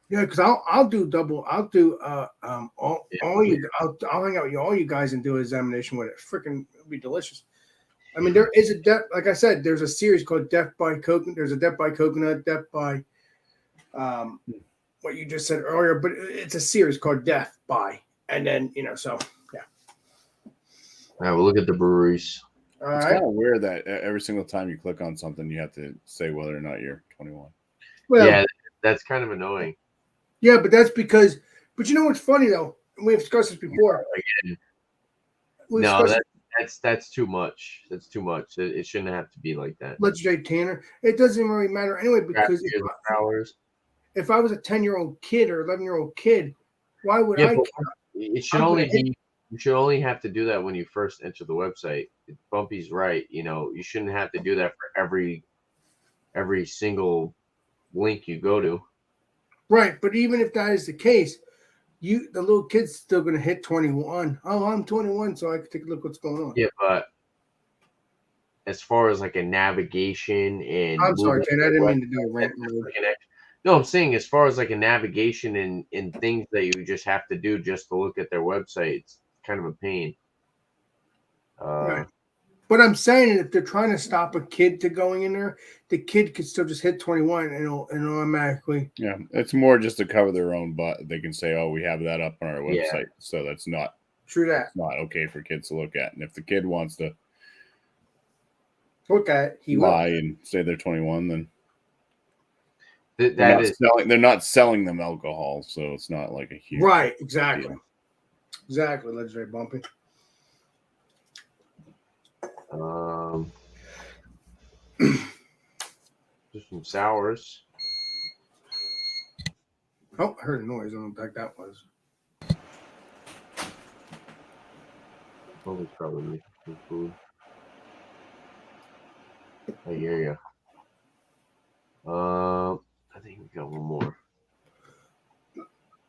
S2: Yeah, because I'll do double. I'll do all
S1: Yeah.
S2: you. I'll hang out with all you guys and do an examination with it. Freaking, it'll be delicious. I mean, there is a death. Like I said, there's a series called Death by Coconut. There's a Death by Coconut, Death by what you just said earlier, but it's a series called Death by, and then so yeah.
S1: All right, we'll look at the breweries.
S2: All
S3: It's
S2: right.
S3: kind of weird that every single time you click on something, you have to say whether or not you're 21.
S2: Well,
S1: Yeah, that's kind of annoying.
S2: yeah, but that's because. But you know what's funny though? We've discussed this before.
S1: Again,
S2: We
S1: no,
S2: discussed
S1: that's too much. That's too much. It shouldn't have to be like that.
S2: Legendary Tanner. It doesn't really matter anyway because if I was a 10-year-old kid or 11-year-old kid, why would I?
S1: It should only be. You should only have to do that when you first enter the website. Bumpy's right. You shouldn't have to do that for every single link you go to.
S2: Right, but even if that is the case, the little kid's still going to hit 21. Oh, I'm 21, so I can take a look what's going on.
S1: Yeah, but as far as like a navigation and
S2: I'm sorry, Ken, I didn't mean to do a rant.
S1: No, I'm saying as far as like a navigation and things that you just have to do just to look at their website, it's kind of a pain.
S2: Right. But I'm saying if they're trying to stop a kid to going in there, the kid could still just hit 21 and automatically.
S3: Yeah, it's more just to cover their own butt. They can say, "Oh, we have that up on our website," so that's not
S2: true. That's
S3: not okay for kids to look at. And if the kid wants to
S2: look at it, he
S3: lie
S2: will.
S3: and say they're 21, then
S1: they're
S3: not selling them alcohol, so it's not like a huge
S2: exactly
S3: deal.
S2: Exactly. Legendary Bumpy.
S1: Just some sours.
S2: Oh, I heard a noise. I don't know what the heck that was.
S1: Probably some food. I hear you. I think we got one more.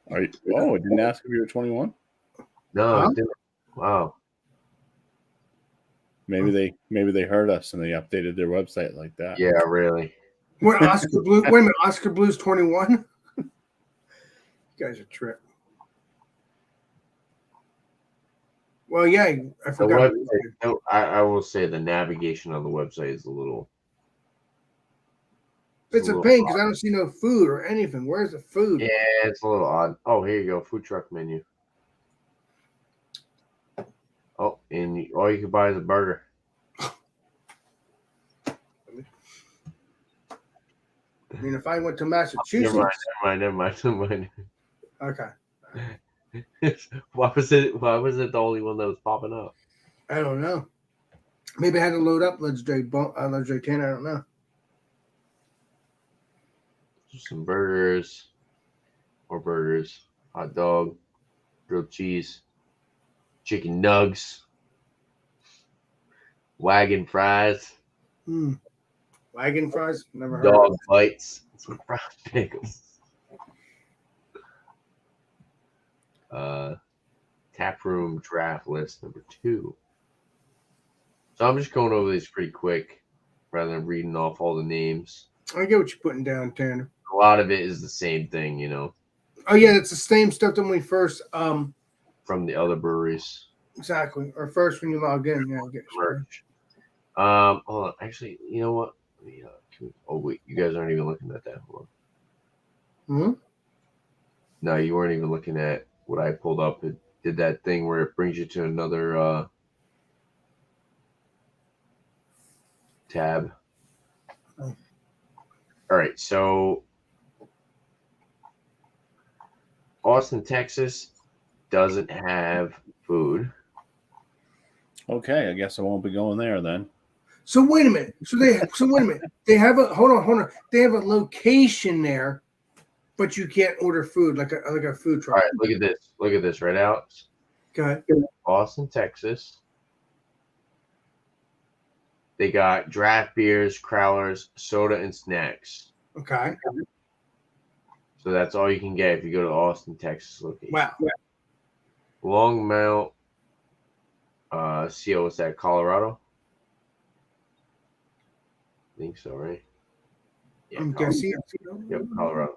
S3: It didn't ask if you were 21.
S1: No, it didn't. Wow.
S3: Maybe they heard us and they updated their website like that.
S1: Yeah, really.
S2: What Oskar Blues? Wait a minute, Oskar Blues 21. You guys are tripping. Well, yeah, I forgot.
S1: I will say the navigation on the website is a little.
S2: It's a pain because I don't see no food or anything. Where's the food?
S1: Yeah, it's a little odd. Oh, here you go, food truck menu. Oh, and all you can buy is a burger.
S2: I mean, if I went to Massachusetts,
S1: Never mind.
S2: Okay.
S1: Why was it the only one that was popping up?
S2: I don't know. Maybe I had to load up Legendary Tanner. I don't know.
S1: Some burgers, more burgers, hot dog, grilled cheese, chicken nugs, wagon fries.
S2: Wagon fries? Never heard
S1: dog
S2: of
S1: bites, some fried pickles. Taproom draft list number 2. So I'm just going over these pretty quick rather than reading off all the names.
S2: I get what you're putting down, Tanner.
S1: A lot of it is the same thing,
S2: Oh yeah, it's the same stuff that when we first
S1: from the other breweries.
S2: Exactly. Or first when you log in, yeah, get
S1: merch. Hold on. Actually, you know what? Wait, you guys aren't even looking at that. Hold
S2: on.
S1: No, you weren't even looking at what I pulled up. It did that thing where it brings you to another tab. All right, so Austin, Texas doesn't have food.
S3: Okay, I guess I won't be going there then.
S2: So wait a minute. They have a hold on. They have a location there, but you can't order food like a food truck.
S1: All right, look at this. Look at this, right, Alex?
S2: Go ahead.
S1: Austin, Texas. They got draft beers, crowlers, soda, and snacks.
S2: Okay.
S1: So that's all you can get if you go to Austin, Texas location.
S2: Wow.
S1: Longmont, CO, what's that? Colorado? I think so, right? Yeah,
S2: I'm
S1: Colorado.
S2: guessing.
S1: Yep, Colorado.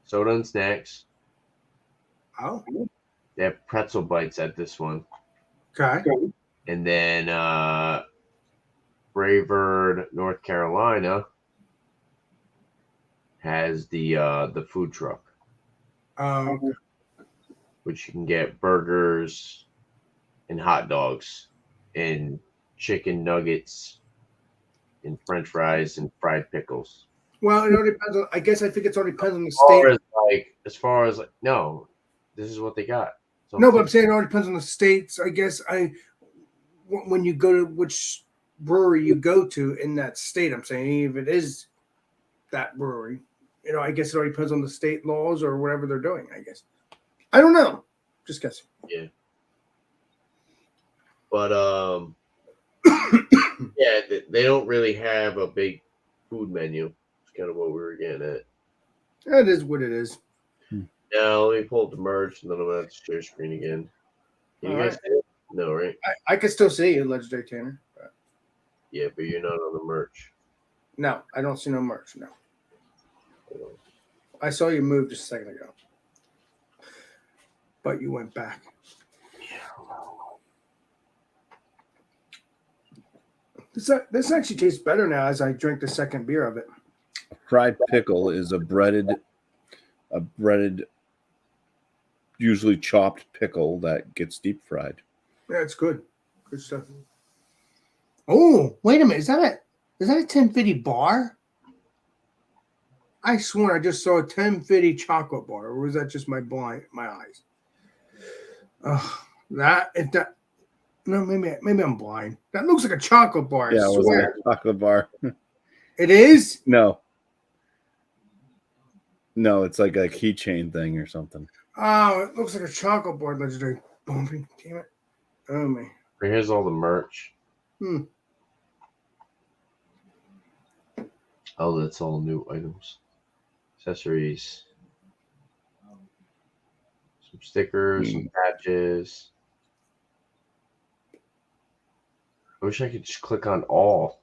S1: Soda and snacks.
S2: Oh,
S1: They have pretzel bites at this one.
S2: okay.
S1: And then Bravard, North Carolina has the food truck, which you can get burgers and hot dogs and chicken nuggets and French fries and fried pickles.
S2: Well, it all depends on. I guess I think it's all depends on the
S1: As far
S2: state.
S1: as far as no, this is what they got. So
S2: No, but I'm saying it all depends on the states. I guess when you go to which brewery you go to in that state, I'm saying if it is that brewery, I guess it all depends on the state laws or whatever they're doing. I guess I don't know. Just guessing.
S1: Yeah. But yeah, they don't really have a big food menu. It's kind of what we were getting at.
S2: That is what it is.
S1: Now let me pull up the merch, and then I'm gonna have to share screen again. Can you
S2: All
S1: guys
S2: right.
S1: see it? No, right?
S2: I can still see you, Legendary Tanner. But
S1: Yeah, but you're not on the merch.
S2: no, I don't see no merch. No, I saw you move just a second ago, but you went back. This actually tastes better now as I drink the second beer of it.
S3: Fried pickle is a breaded, usually chopped pickle that gets deep fried.
S2: Yeah, it's good. Good stuff. Oh, wait a minute. Is that a 1050 bar? I swear I just saw a 1050 chocolate bar, or was that just my eyes? No, maybe I'm blind. That looks like a chocolate bar.
S3: Yeah,
S2: I
S3: it was
S2: swear.
S3: like a chocolate bar.
S2: It is?
S3: No, it's like a keychain thing or something.
S2: Oh, it looks like a chocolate bar. Legendary bumping. Damn it. Oh, man.
S1: Here's all the merch. Oh, that's all new items. Accessories. Some stickers, some patches. I wish I could just click on all.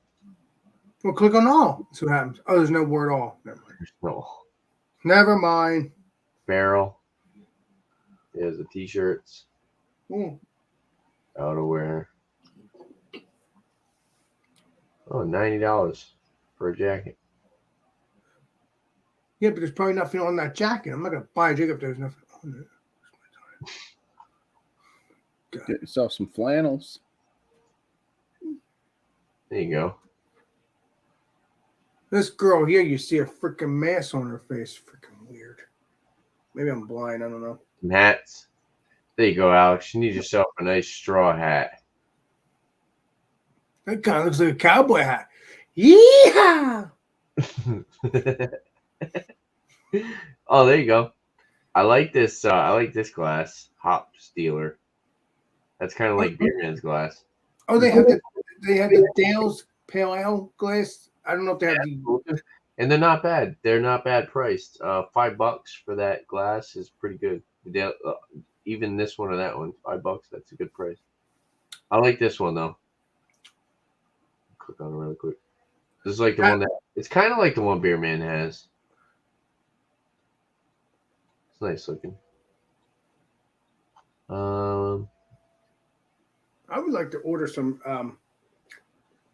S2: Well, click on all. See what happens. Oh, there's no word all. Never mind.
S1: There's no
S2: Never mind.
S1: barrel. There's the t-shirts.
S2: Ooh.
S1: Outerwear. Oh, $90 for a jacket.
S2: Yeah, but there's probably nothing on that jacket. I'm not going to buy a jacket if there's nothing on it.
S3: Get yourself some flannels.
S1: There you go.
S2: This girl here, you see a freaking mask on her face. Freaking weird. Maybe I'm blind. I don't know.
S1: Some hats. There you go, Alex. You need yourself a nice straw hat.
S2: That kind of looks like a cowboy hat. Yeehaw!
S1: Oh, there you go. I like this. I like this glass. Hop Stealer. That's kind of like Beer Man's glass.
S2: Oh, they have the Dale's Pale Ale glass. I don't know if they have the.
S1: And they're not bad. They're not bad priced. $5 for that glass is pretty good. Even this one or that one, $5. That's a good price. I like this one though. Click on it really quick. This is like the one that it's kind of like the one Beer Man has. It's nice looking.
S2: I would like to order some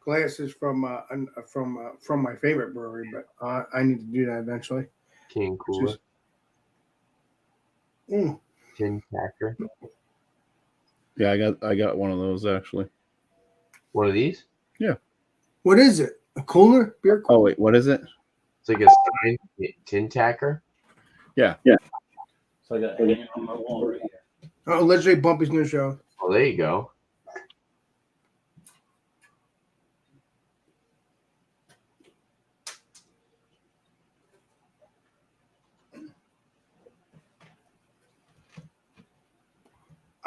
S2: glasses from my favorite brewery, but I need to do that eventually.
S1: King Cooler. Tin Tacker.
S3: Yeah, I got one of those actually.
S1: One of these?
S3: Yeah.
S2: What is it? A cooler? Beer cooler?
S3: Oh wait, what is it?
S1: It's like a Stein Tin Tacker.
S3: Yeah. So I got hanging on my wall right here.
S2: Oh, Legendary Bumpy's new show.
S1: Oh, there you go.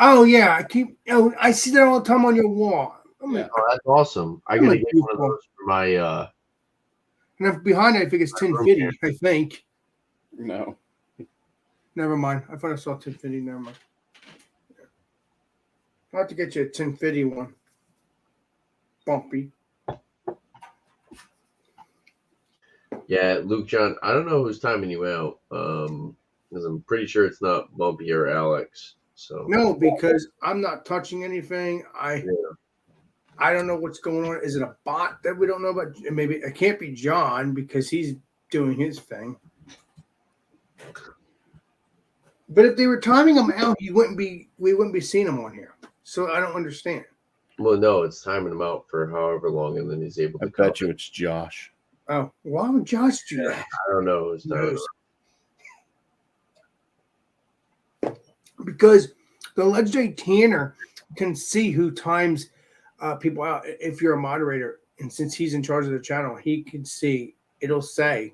S2: Oh yeah, I see that all the time on your wall.
S3: Yeah.
S1: Oh, that's awesome. I gotta get one of those for my
S2: And if behind it, I think it's 1050. I think.
S3: No.
S2: Never mind. I thought I saw 1050. Never mind. I'll have to get you a 1050 one. Bumpy.
S1: Yeah, Luke John. I don't know who's timing you out. Because I'm pretty sure it's not Bumpy or Alex. So
S2: No, because I'm not touching anything. I don't know what's going on. Is it a bot that we don't know about? Maybe it can't be John because he's doing his thing. But if they were timing him out, we wouldn't be seeing him on here. So I don't understand.
S1: Well, no, it's timing him out for however long, and then he's able to.
S3: I bet you it's Josh.
S2: Oh, why would Josh do that?
S1: I don't know who's timing him out.
S2: Because the legendary Tanner can see who times people out. If you're a moderator, and since he's in charge of the channel, he can see. It'll say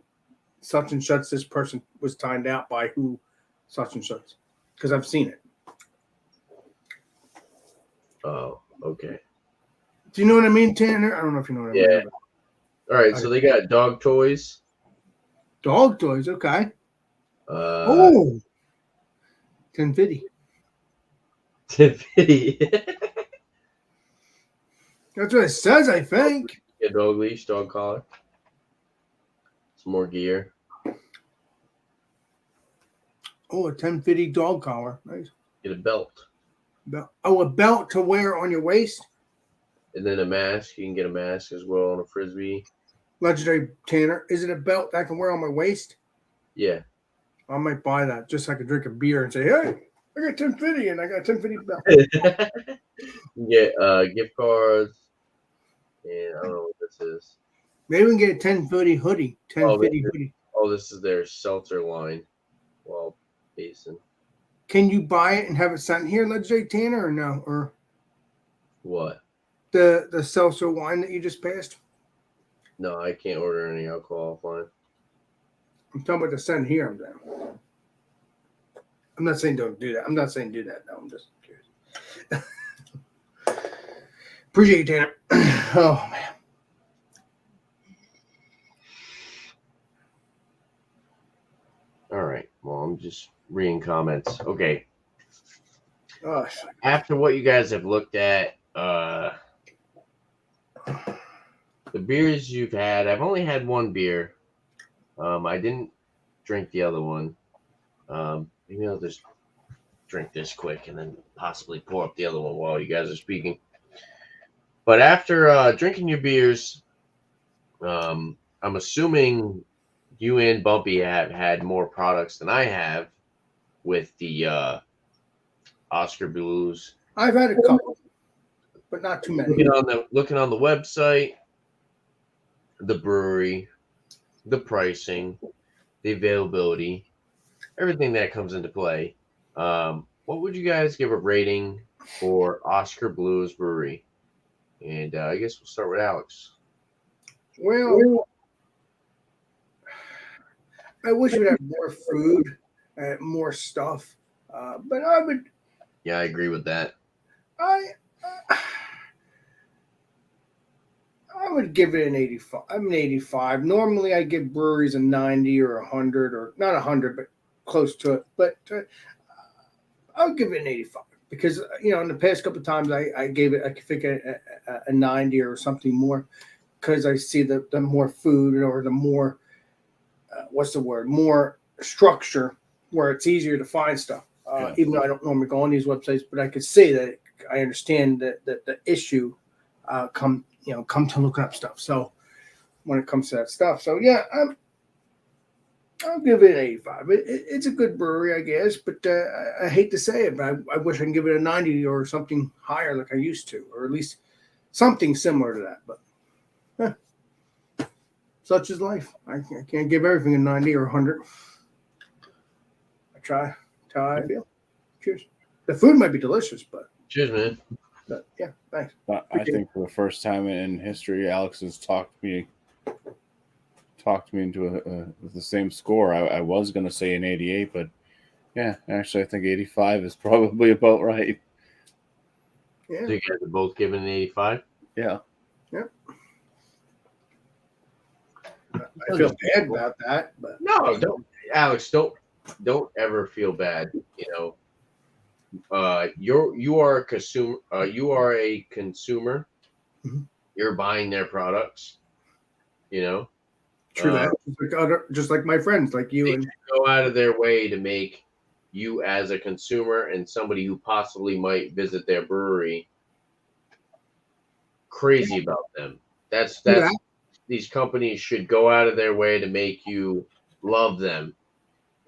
S2: such and such. This person was timed out by who, such and such. Because I've seen it.
S1: Oh, okay.
S2: Do you know what I mean, Tanner? I don't know if you know what I mean.
S1: Yeah. All right, so they got dog toys.
S2: Dog toys, okay. 1050.
S1: 1050.
S2: That's what it says, I think.
S1: A dog leash, dog collar. Some more gear.
S2: Oh, a 1050 dog collar. Nice.
S1: Get a belt.
S2: Oh, a belt to wear on your waist?
S1: And then a mask. You can get a mask as well on a Frisbee.
S2: Legendary Tanner. Is it a belt that I can wear on my waist?
S1: Yeah.
S2: I might buy that just so I can drink a beer and say, hey, I got 1050 and I got 1050 belt.
S1: You get gift cards. And I don't know what this is.
S2: Maybe we can get a 1050 hoodie. 1050 hoodie.
S1: Oh, this is their seltzer line. Well, Basin.
S2: Can you buy it and have it sent here, Legendary Tanner, or no? Or
S1: What?
S2: the seltzer wine that you just passed?
S1: No, I can't order any alcohol offline.
S2: I'm talking about the send here. I'm not saying don't do that. I'm not saying do that. No, I'm just curious. Appreciate you, Tanner. Oh, man.
S1: All right. Well, I'm just reading comments. Okay.
S2: Oh,
S1: After what you guys have looked at, the beers you've had, I've only had one beer. I didn't drink the other one. Maybe I'll just drink this quick and then possibly pour up the other one while you guys are speaking. But after drinking your beers, I'm assuming you and Bumpy have had more products than I have with the Oskar Blues.
S2: I've had a couple, but not too many.
S1: Looking on the website, the brewery, the pricing, the availability, everything that comes into play. What would you guys give a rating for Oskar Blues Brewery? And I guess we'll start with Alex.
S2: Well, I wish we'd have more food, more stuff. But I would.
S1: Yeah, I agree with that.
S2: I would give it an 85. I'm an 85. Normally, I give breweries a 90 or 100, or not 100, but close to it. But I'll give it an 85 because in the past couple of times I gave it, I think a 90 or something more because I see the more food or the more more structure where it's easier to find stuff. Even though I don't normally go on these websites, but I could see that I understand that the issue come to looking up stuff. So when it comes to that stuff, so yeah, I'll give it an 85. It's a good brewery, I guess, but I hate to say it, but I wish I can give it a 90 or something higher like I used to, or at least something similar to that. But such is life. I can't give everything a 90 or 100. I try. That's how I feel. Cheers. The food might be delicious, but
S1: cheers, man.
S2: But yeah, thanks.
S3: I think for the first time in history, Alex has talked me into the same score. I was going to say an 88, but yeah, actually, I think 85 is probably about right.
S2: Yeah.
S1: So you guys are both giving an 85?
S3: Yeah.
S2: Yep. I feel bad about that, but
S1: no, don't, Alex. Don't ever feel bad. you are a consumer. You are a consumer.
S2: Mhm.
S1: You're buying their products. You know,
S2: True
S1: uh,
S2: that. Just like my friends, like you
S1: they
S2: and
S1: should go out of their way to make you, as a consumer and somebody who possibly might visit their brewery, crazy about them. That's
S2: true
S1: that's
S2: that.
S1: these companies should go out of their way to make you love them.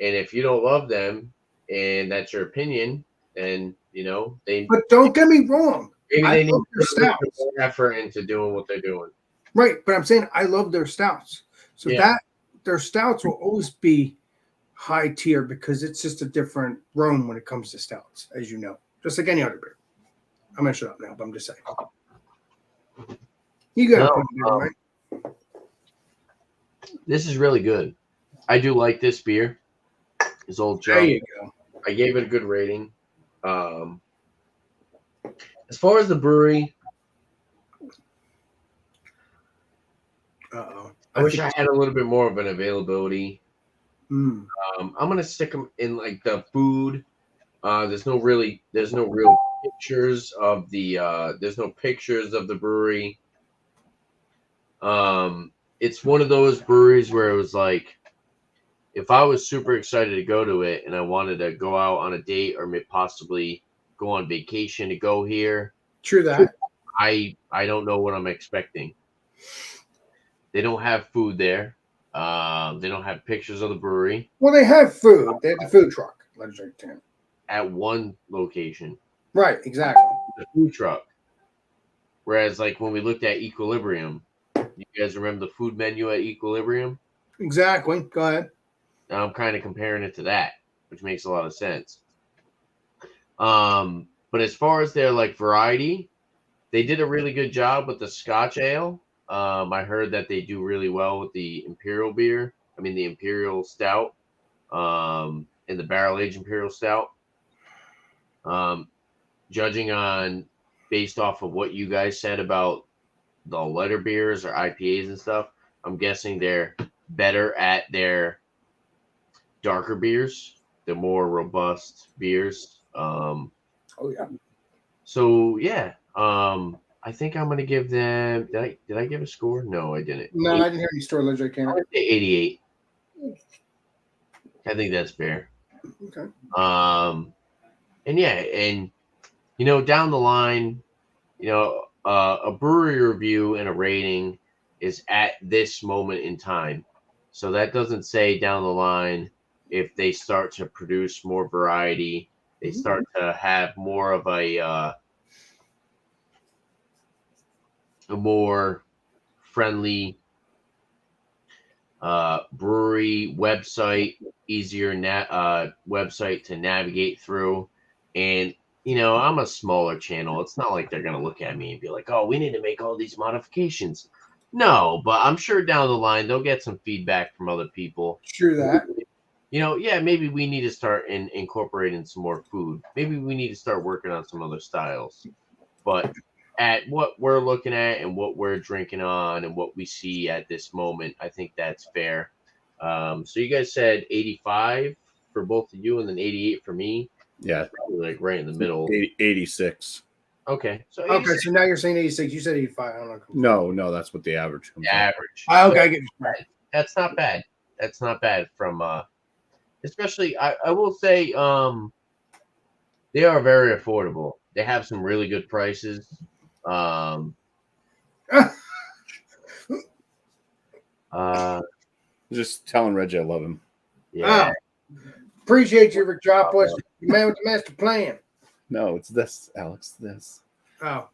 S1: And if you don't love them, and that's your opinion, then they
S2: But don't get me wrong.
S1: maybe
S2: I
S1: they need
S2: love
S1: to
S2: their
S1: put a little bit
S2: stouts.
S1: more effort into doing what they're doing.
S2: Right, but I'm saying I love their stouts. So
S1: Yeah.
S2: that their stouts will always be high tier because it's just a different realm when it comes to stouts, as you know. Just like any other beer. I'm gonna shut up now, but I'm just saying. You got a
S1: No,
S2: point there, right?
S1: This is really good. I do like this beer. This old
S2: There
S1: chum.
S2: you go.
S1: I gave it a good rating. As far as the brewery,
S2: Uh-oh.
S1: I wish I had a little bit more of an availability.
S2: Mm.
S1: I'm gonna stick them in like the food. There's no real pictures of there's no pictures of the brewery. It's one of those breweries where it was like, if I was super excited to go to it and I wanted to go out on a date or possibly go on vacation to go here,
S2: True that.
S1: I don't know what I'm expecting. They don't have food there. They don't have pictures of the brewery
S2: Well, they have food. They have the food truck. Legendary Tan.
S1: at one location.
S2: Right, exactly.
S1: The food truck. Whereas, like when we looked at Equilibrium, you guys remember the food menu at Equilibrium?
S2: Exactly. Go ahead.
S1: Now I'm kind of comparing it to that, which makes a lot of sense. But as far as their like variety, they did a really good job with the Scotch ale. I heard that they do really well with the Imperial beer. I mean the Imperial Stout, and the Barrel Aged Imperial Stout. Judging on based off of what you guys said about the lighter beers or IPAs and stuff, I'm guessing they're better at their darker beers, the more robust beers.
S2: Oh yeah.
S1: So yeah, I think I'm gonna give them. Did I give a score? No, I didn't.
S2: No, I didn't hear any store Legendary
S1: I'm
S2: Tan.
S1: gonna say 88. I think that's fair.
S2: Okay.
S1: And yeah, and down the line, a brewery review and a rating is at this moment in time. So that doesn't say down the line if they start to produce more variety, they start to have more of a more friendly brewery website, easier website to navigate through. And I'm a smaller channel. It's not like they're gonna look at me and be like, "Oh, we need to make all these modifications." No, but I'm sure down the line they'll get some feedback from other people.
S2: True that.
S1: Yeah, maybe we need to start incorporating some more food. Maybe we need to start working on some other styles. But at what we're looking at and what we're drinking on and what we see at this moment, I think that's fair. So you guys said 85 for both of you and then 88 for me.
S3: Yeah,
S1: Probably like right in the middle.
S3: 86.
S1: Okay, so
S2: Okay,
S1: 86
S2: so now you're saying 86. You said 85. I don't know.
S3: No, that's what the average comes out.
S1: average.
S2: Okay, I get it.
S1: That's not bad. That's not bad from especially I will say they are very affordable. They have some really good prices.
S3: Just telling Reggie I love him.
S1: Yeah.
S2: Appreciate you, Rick Dropwitz. You man with the master plan.
S3: No, it's this, Alex. This.
S2: Oh.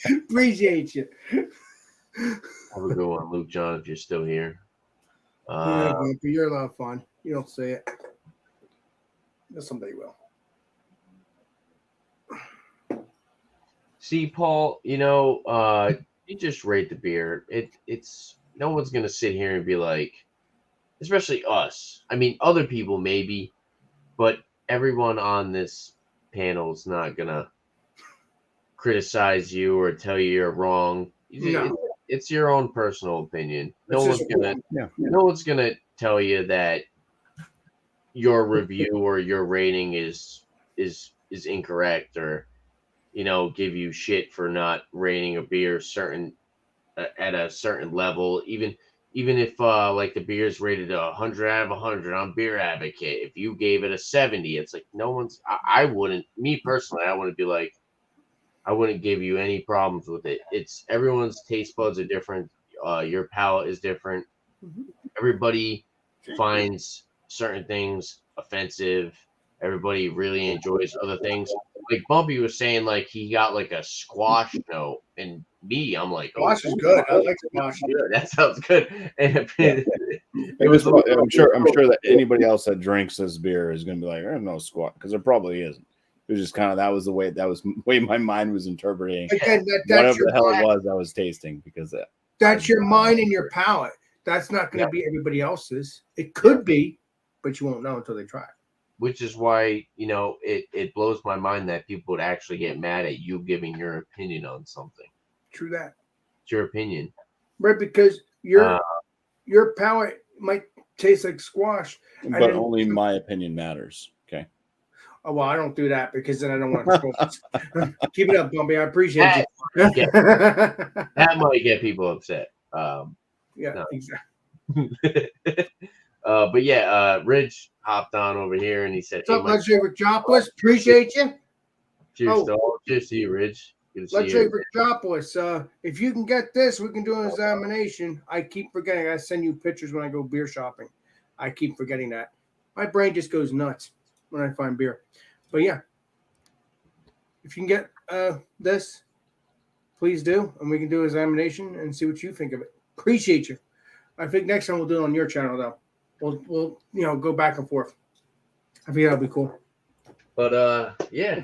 S2: Appreciate you.
S1: Have a good one, Luke John, if you're still here.
S2: Yeah, Bumpy, you're a lot of fun. You don't say it. But somebody will.
S1: See, Paul, you just rate the beer. It's no one's gonna sit here and be like, especially us. I mean, other people maybe, but everyone on this panel is not gonna criticize you or tell you you're wrong.
S2: No.
S1: It's your own personal opinion. No
S2: It's
S1: one's
S2: just-
S1: gonna
S3: Yeah.
S1: no one's gonna tell you that your review or your rating is incorrect, or give you shit for not rating a beer certain at a certain level, even if like the beer is rated 100 out of 100 on Beer Advocate. If you gave it a 70, it's like no one's. I wouldn't. Me personally, I wouldn't be like. I wouldn't give you any problems with it. It's everyone's taste buds are different. Your palate is different. Everybody finds certain things offensive. Everybody really enjoys other things. Like Bumpy was saying, like he got like a squash note, and me, I'm like, oh,
S2: Squash is good. I like squash.
S1: good. That sounds good. And
S3: it was. I'm sure that anybody else that drinks this beer is going to be like, "There's no squash," because there probably isn't. It was just kind of that was the way my mind was interpreting
S2: Again,
S3: whatever the hell it was I was tasting, because
S2: that's your mind and your palate. That's not going to be everybody else's. It could be, but you won't know until they try it.
S1: Which is why, it blows my mind that people would actually get mad at you giving your opinion on something.
S2: True that.
S1: It's your opinion.
S2: Right, because your palate might taste like squash.
S3: But only my opinion matters. Okay.
S2: Oh, well, I don't do that because then I don't want to. Keep it up, Bumpy. I appreciate you.
S1: That might get people upset.
S2: Exactly.
S1: But yeah, Ridge hopped on over here and he said,
S2: "What's up, Let's Rick Jopless? Appreciate you."
S1: Cheers to all. Cheers to you, Ridge.
S2: Let's Rick Jopless. If you can get this, we can do an examination. I keep forgetting. I send you pictures when I go beer shopping. I keep forgetting that. My brain just goes nuts when I find beer. But yeah, if you can get this, please do, and we can do an examination and see what you think of it. Appreciate you. I think next time we'll do it on your channel though. We'll go back and forth. I think that'll be cool.
S1: But yeah,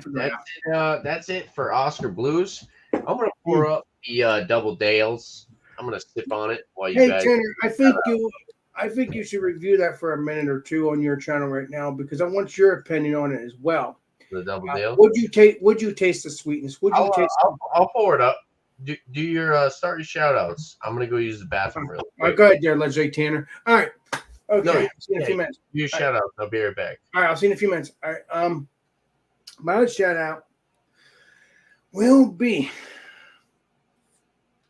S1: that's it for Oskar Blues. I'm gonna pour up the Double Dales. I'm gonna sip on it while you guys.
S2: Hey Tanner, I think you should review that for a minute or two on your channel right now because I want your opinion on it as well.
S1: The Double Dale.
S2: Would you taste the sweetness?
S1: I'll pour it up. Do your start your shout outs. I'm gonna go use the bathroom real quick.
S2: All right, go ahead there, Let's Say Tanner. All right. Okay.
S1: No,
S2: I'll see you in a few minutes.
S1: You shout out. I'll be right back.
S2: All right, I'll see you in a few minutes. All right. My other shout out will be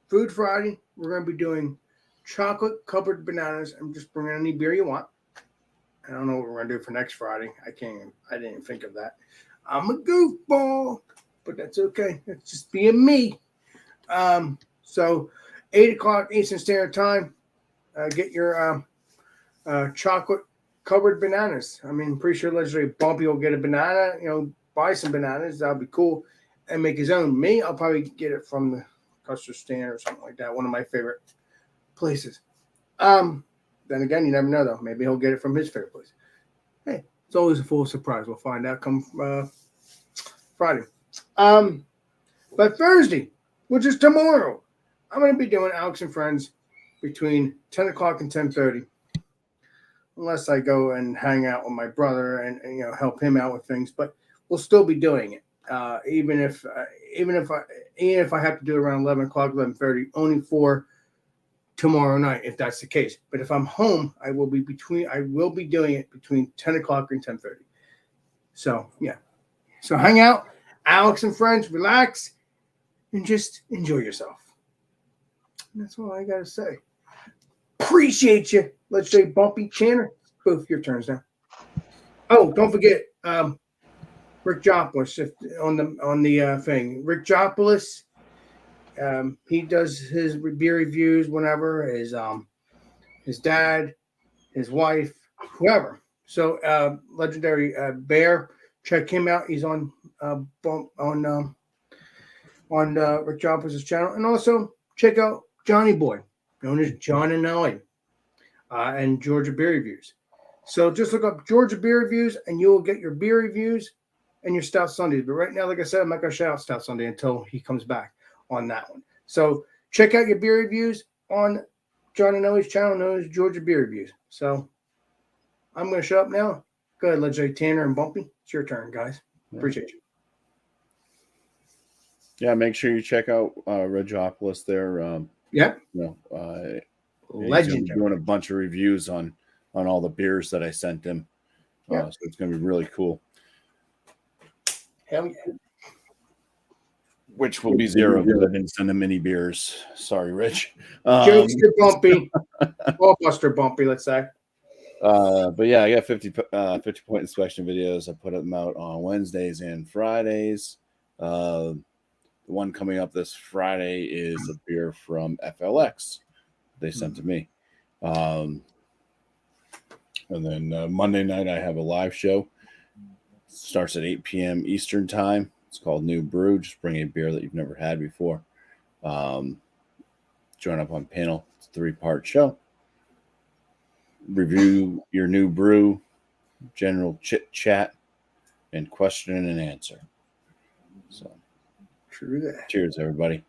S2: Food Friday. We're going to be doing chocolate covered bananas. I'm just bringing any beer you want. I don't know what we're going to do for next Friday. I didn't even think of that. I'm a goofball, but that's okay. That's just being me. So 8 o'clock Eastern Standard Time. Get your chocolate covered bananas. I mean, pretty sure legendary Bumpy will get a banana, buy some bananas. That'll be cool. And make his own. Me, I'll probably get it from the custard stand or something like that. One of my favorite places. Then again, you never know though. Maybe he'll get it from his favorite place. Hey, it's always a full surprise. We'll find out come Friday. But Thursday, which is tomorrow, I'm going to be doing Alex and Friends between 10 o'clock and 10:30. Unless I go and hang out with my brother and help him out with things, but we'll still be doing it. Even if I have to do it around 11 o'clock, 11:30, only for tomorrow night, if that's the case. But if I'm home, I will be doing it between 10 o'clock and 10:30. So yeah. So hang out, Alex and Friends, relax, and just enjoy yourself. And that's all I gotta say. Appreciate you. Let's say Bumpy Tanner. Both your turns now. Oh, don't forget, Rick Jopless on the thing. Rick Jopless, he does his beer reviews whenever his dad, his wife, whoever. So legendary Bear, check him out. He's on Rick Jopless's channel, and also check out Johnny Boy, known as John and Nelly, and Georgia Beer Reviews. So just look up Georgia Beer Reviews, and you will get your beer reviews and your Stout Sundays. But right now, like I said, I'm not going to shout out Stout Sunday until he comes back on that one. So check out your beer reviews on John and Nelly's channel, known as Georgia Beer Reviews. So I'm going to shut up now. Go ahead, let's say Tanner and Bumpy. It's your turn, guys. Appreciate you.
S3: Yeah, make sure you check out Regopolis there.
S2: Yep.
S3: Legend. Doing a bunch of reviews on all the beers that I sent him. So it's going to be really cool.
S2: Hell yeah.
S3: Which will be zero because I didn't send them any beers. Sorry, Rich.
S2: Jokester Bumpy. Ballbuster Bumpy, let's say.
S3: But yeah, I got 50 point inspection videos. I put them out on Wednesdays and Fridays. The one coming up this Friday is a beer from FLX they sent to me. And then Monday night, I have a live show. Starts at 8 p.m. Eastern time. It's called New Brew. Just bring a beer that you've never had before. Join up on panel. It's a 3-part show. Review your new brew, general chit chat, and question and answer. So,
S2: True that.
S3: cheers, everybody.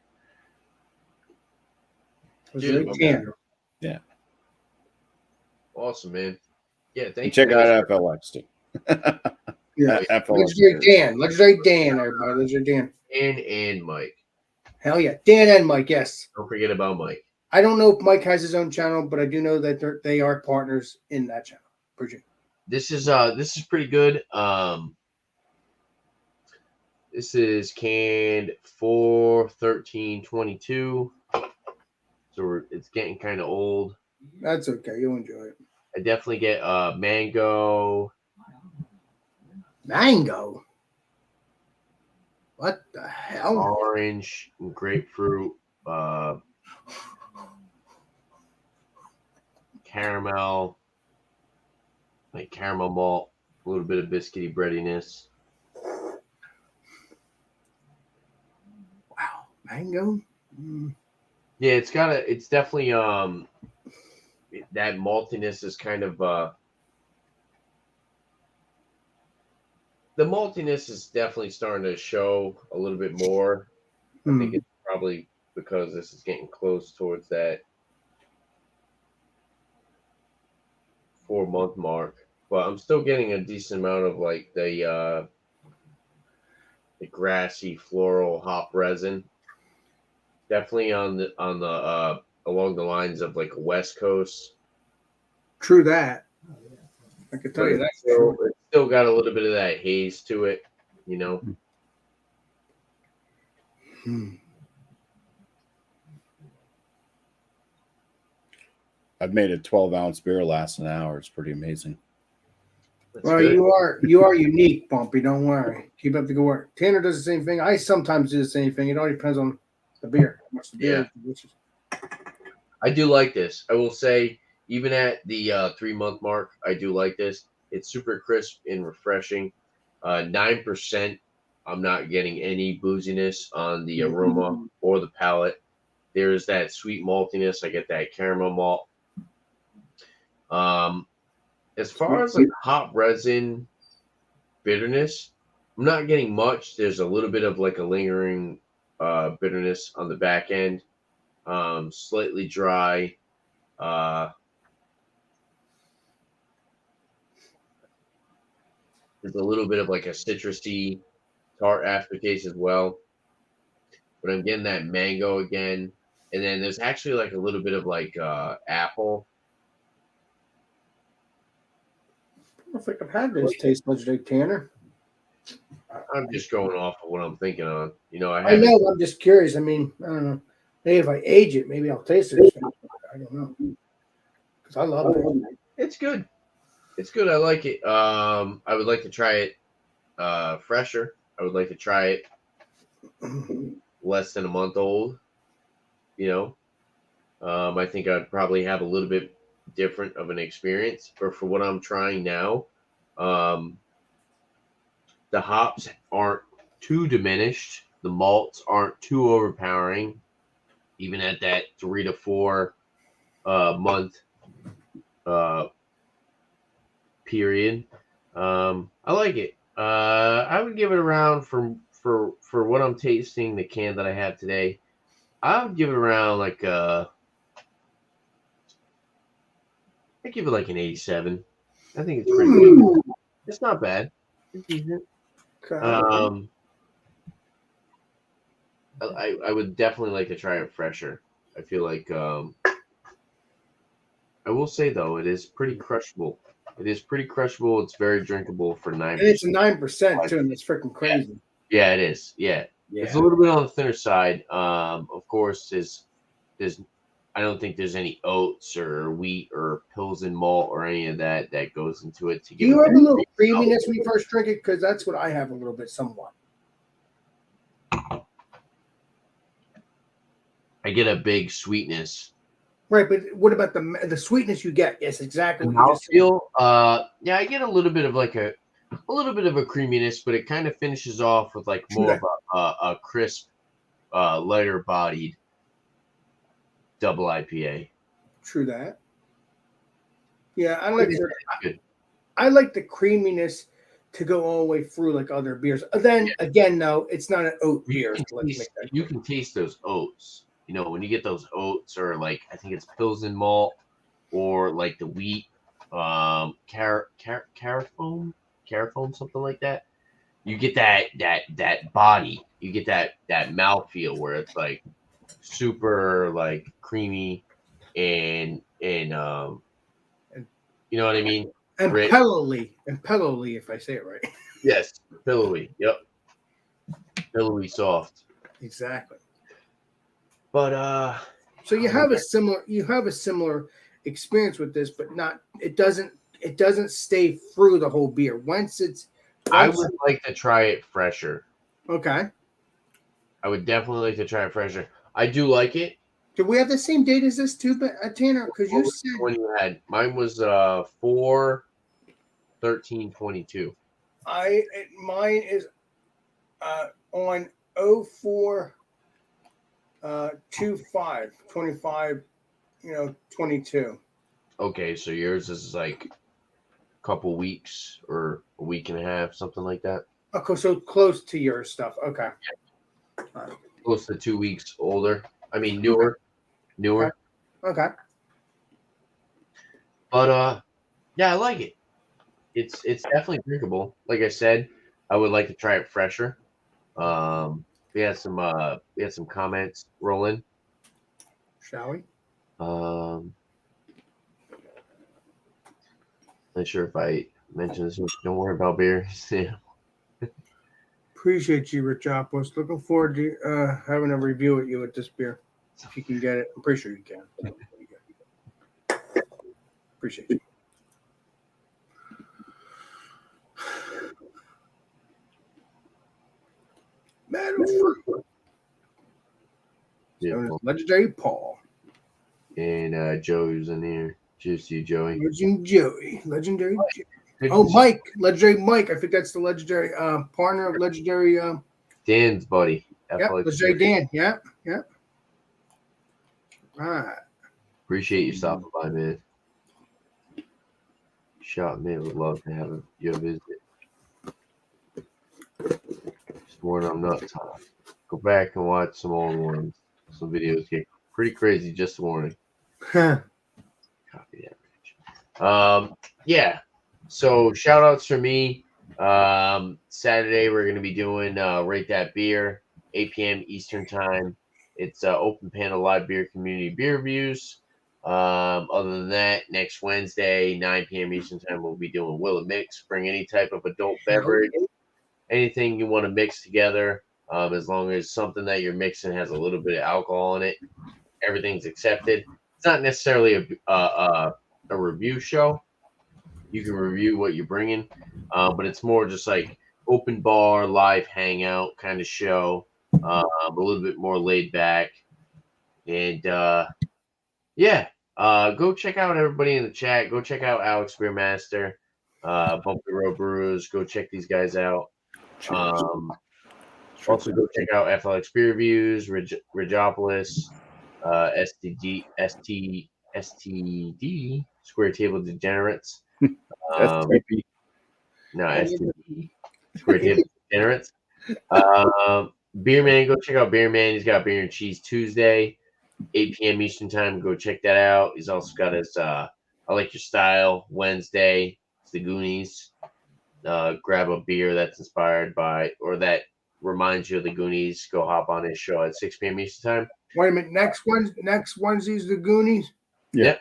S1: Cheers, my
S2: Yeah.
S1: man.
S3: Yeah.
S1: Awesome, man. Yeah, thank you.
S3: Check out FLX too.
S2: Yeah.
S3: FLX.
S2: Legendary Dan. Legendary Dan, everybody. Legendary Dan.
S1: And Mike.
S2: Hell yeah. Dan and Mike, yes.
S1: Don't forget about Mike.
S2: I don't know if Mike has his own channel, but I do know that they are partners in that channel. Virginia.
S1: This is pretty good. This is canned 4/13/22. So it's getting kind of old.
S2: That's okay. You'll enjoy it.
S1: I definitely get mango.
S2: Mango. What the hell?
S1: Orange, and grapefruit, caramel, like caramel malt, a little bit of biscuity breadiness.
S2: Wow. Mango?
S1: Yeah, it's definitely that maltiness is kind of the maltiness is definitely starting to show a little bit more. I think it's probably because this is getting close towards that 4-month mark, but I'm still getting a decent amount of like the grassy floral hop resin. Definitely on the along the lines of like a West Coast.
S2: True that. I can tell you that.
S1: It's still got a little bit of that haze to it, you know.
S3: I've made a 12-ounce beer last an hour. It's pretty amazing.
S1: That's
S2: Well,
S1: good.
S2: you are unique, Bumpy. Don't worry. Keep up the good work. Tanner does the same thing. I sometimes do the same thing. It all depends on the beer. How much the beer is.
S1: I do like this. I will say, even at the 3-month mark, I do like this. It's super crisp and refreshing. 9%. I'm not getting any booziness on the aroma or the palate. There's that sweet maltiness. I get that caramel malt. As far as like hop resin bitterness, I'm not getting much. There's a little bit of like a lingering bitterness on the back end. Slightly dry. There's a little bit of like a citrusy tart aftertaste as well. But I'm getting that mango again. And then there's actually like a little bit of like apple.
S2: I don't think I've had this taste legendary Tanner.
S1: I'm just going off of what I'm thinking on. You know,
S2: I know. I'm just curious. I mean, I don't know. Maybe if I age it, maybe I'll taste it. I don't know. Because I love it.
S1: It's good. It's good. I like it. I would like to try it fresher. I would like to try it less than a month old. You know, I think I'd probably have a little bit different of an experience. But for what I'm trying now, the hops aren't too diminished. The malts aren't too overpowering, even at that 3 to 4 month period. I like it. I would give it around for what I'm tasting, the can that I have today. I would give it around like I give it like an 87. I think it's pretty good. It's not bad. It's decent. I would definitely like to try it fresher. I feel like I will say though, it is pretty crushable. It is pretty crushable. It's very drinkable for 9%.
S2: And it's 9% too, and it's freaking crazy.
S1: Yeah, it is. Yeah. It's a little bit on the thinner side. Of course, there's I don't think there's any oats or wheat or Pilsen malt or any of that goes into it.
S2: Do you have a little creaminess when you first drink it? Because that's what I have a little bit, somewhat.
S1: I get a big sweetness.
S2: Right, but what about the sweetness you get? Yes, exactly.
S1: What you just said. Yeah, I get a little bit of like a little bit of a creaminess, but it kind of finishes off with like more of a crisp, lighter bodied double IPA.
S2: True that. Yeah, I like the creaminess to go all the way through like other beers. Then again, though, it's not an oat beer.
S1: You can taste those oats. You know, when you get those oats, or like I think it's Pilsen malt, or like the wheat, carafoam, something like that. You get that body. You get that mouthfeel where it's like super like creamy and you know what I mean?
S2: And pillowy, if I say it right.
S1: Yes, pillowy. Yep, pillowy soft.
S2: Exactly.
S1: But
S2: so you have a similar experience with this, but not. It doesn't stay through the whole beer.
S1: I would like to try it fresher.
S2: Okay.
S1: I would definitely like to try it fresher. I do like it.
S2: Do we have the same date as this too, Tanner? Because you said
S1: when you had mine was 4/13/22.
S2: Mine is on 04 25 25 22.
S1: Okay, so yours is like a couple weeks or a week and a half, something like that.
S2: Okay, so close to your stuff. Okay.
S1: Yeah. Right. Close to 2 weeks older. I mean newer.
S2: Okay.
S1: But yeah, I like it. It's definitely drinkable. Like I said, I would like to try it fresher. We had some comments rolling.
S2: Shall we?
S1: Not sure if I mentioned this. Don't worry about beer. Yeah.
S2: Appreciate you, Richopoulos. Looking forward to having a review with you with this beer. If you can get it, I'm pretty sure you can. Appreciate you. Metal Fruit.
S1: Yeah,
S2: Legendary Paul.
S1: And Joey's in here. Cheers to you, Joey.
S2: Legendary Joey. Oh, Mike. Legendary Mike. I think that's the legendary partner of legendary.
S1: Dan's buddy.
S2: Yep, legendary Dan. Yep. All right.
S1: Appreciate you stopping by, man. Shot man, would love to have you visit. This morning I'm not tired. Go back and watch some old ones. Some videos get pretty crazy just this morning. Copy that. Yeah. So shout outs for me. Saturday we're gonna be doing Rate That Beer, 8 p.m. Eastern time. It's open panel live beer community beer reviews. Other than that, next Wednesday, 9 p.m. Eastern time, we'll be doing Will It Mix. Bring any type of adult beverage, anything you want to mix together, as long as something that you're mixing has a little bit of alcohol in it. Everything's accepted. It's not necessarily a review show. You can review what you're bringing, but it's more just like open bar, live hangout kind of show, a little bit more laid back. And yeah, go check out everybody in the chat. Go check out Alex Beermaster, Bumpy Road Brewers. Go check these guys out. Also, go check out FLX Beer Reviews, Ridgeopolis, STD, Square Table Degenerates. STD. No, STD, Square Table Degenerates. Beer Man, go check out Beer Man. He's got Beer and Cheese Tuesday, 8 p.m. Eastern time. Go check that out. He's also got his I Like Your Style Wednesday. It's the Goonies. Grab a beer that's inspired by or that reminds you of the Goonies. Go hop on his show at 6 p.m. Eastern time.
S2: Wait a minute. Next Wednesday's the Goonies?
S1: Yep.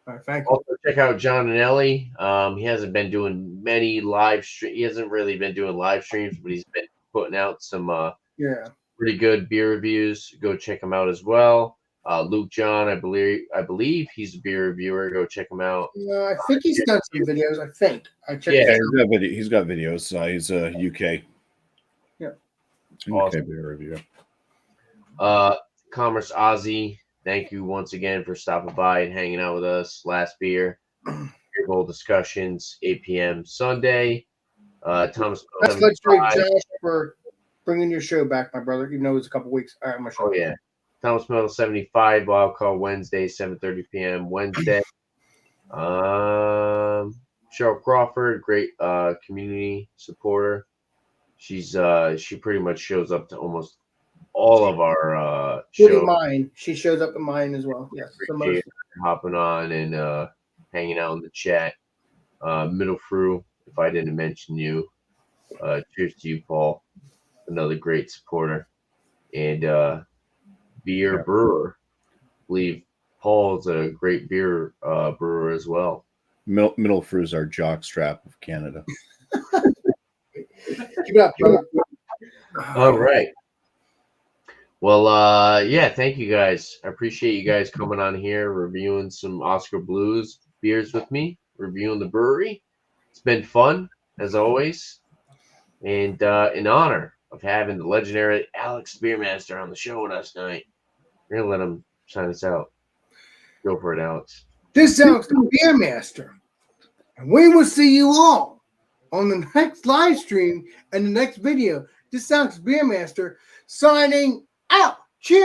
S2: All right, thank you.
S1: Also, check out John and Ellie. He hasn't been doing many live streams. He hasn't really been doing live streams, but he's been putting out some
S2: Yeah.
S1: pretty good beer reviews. Go check him out as well. Luke John, I believe he's a beer reviewer. Go check him out.
S2: I think he's done some videos. I think I checked.
S1: Yeah.
S3: He's got videos. He's a UK.
S2: Yeah.
S3: UK
S1: Awesome.
S3: beer reviewer.
S1: Commerce Ozzy, thank you once again for stopping by and hanging out with us. Last beer, beer bowl discussions, 8 p.m. Sunday. Thomas.
S2: That's legendary Josh for bringing your show back, my brother. Even though it was a couple weeks. All right, my show.
S1: Oh yeah, Thomas Metal 75 Wild Call Wednesday, 7:30 p.m. Wednesday. Cheryl Crawford, great community supporter. She pretty much shows up to almost all of our shows.
S2: Mine. She shows up in mine as well. Yes.
S1: Appreciate her hopping on and hanging out in the chat. Middle Fruit, if I didn't mention you, cheers to you, Paul. Another great supporter. And beer brewer. I believe Paul's a great beer brewer as well.
S3: Middle Fruit's our jockstrap of Canada.
S2: Keep it up, brother.
S1: All right. Well, yeah, thank you guys. I appreciate you guys coming on here, reviewing some Oskar Blues beers with me, reviewing the brewery. It's been fun, as always. And in honor of having the legendary Alex Beermaster on the show with us tonight, we're going to let him sign us out. Go for it, Alex.
S2: This is Alex the Beermaster. And we will see you all on the next live stream and the next video. This is Alex Beermaster signing out. Cheers.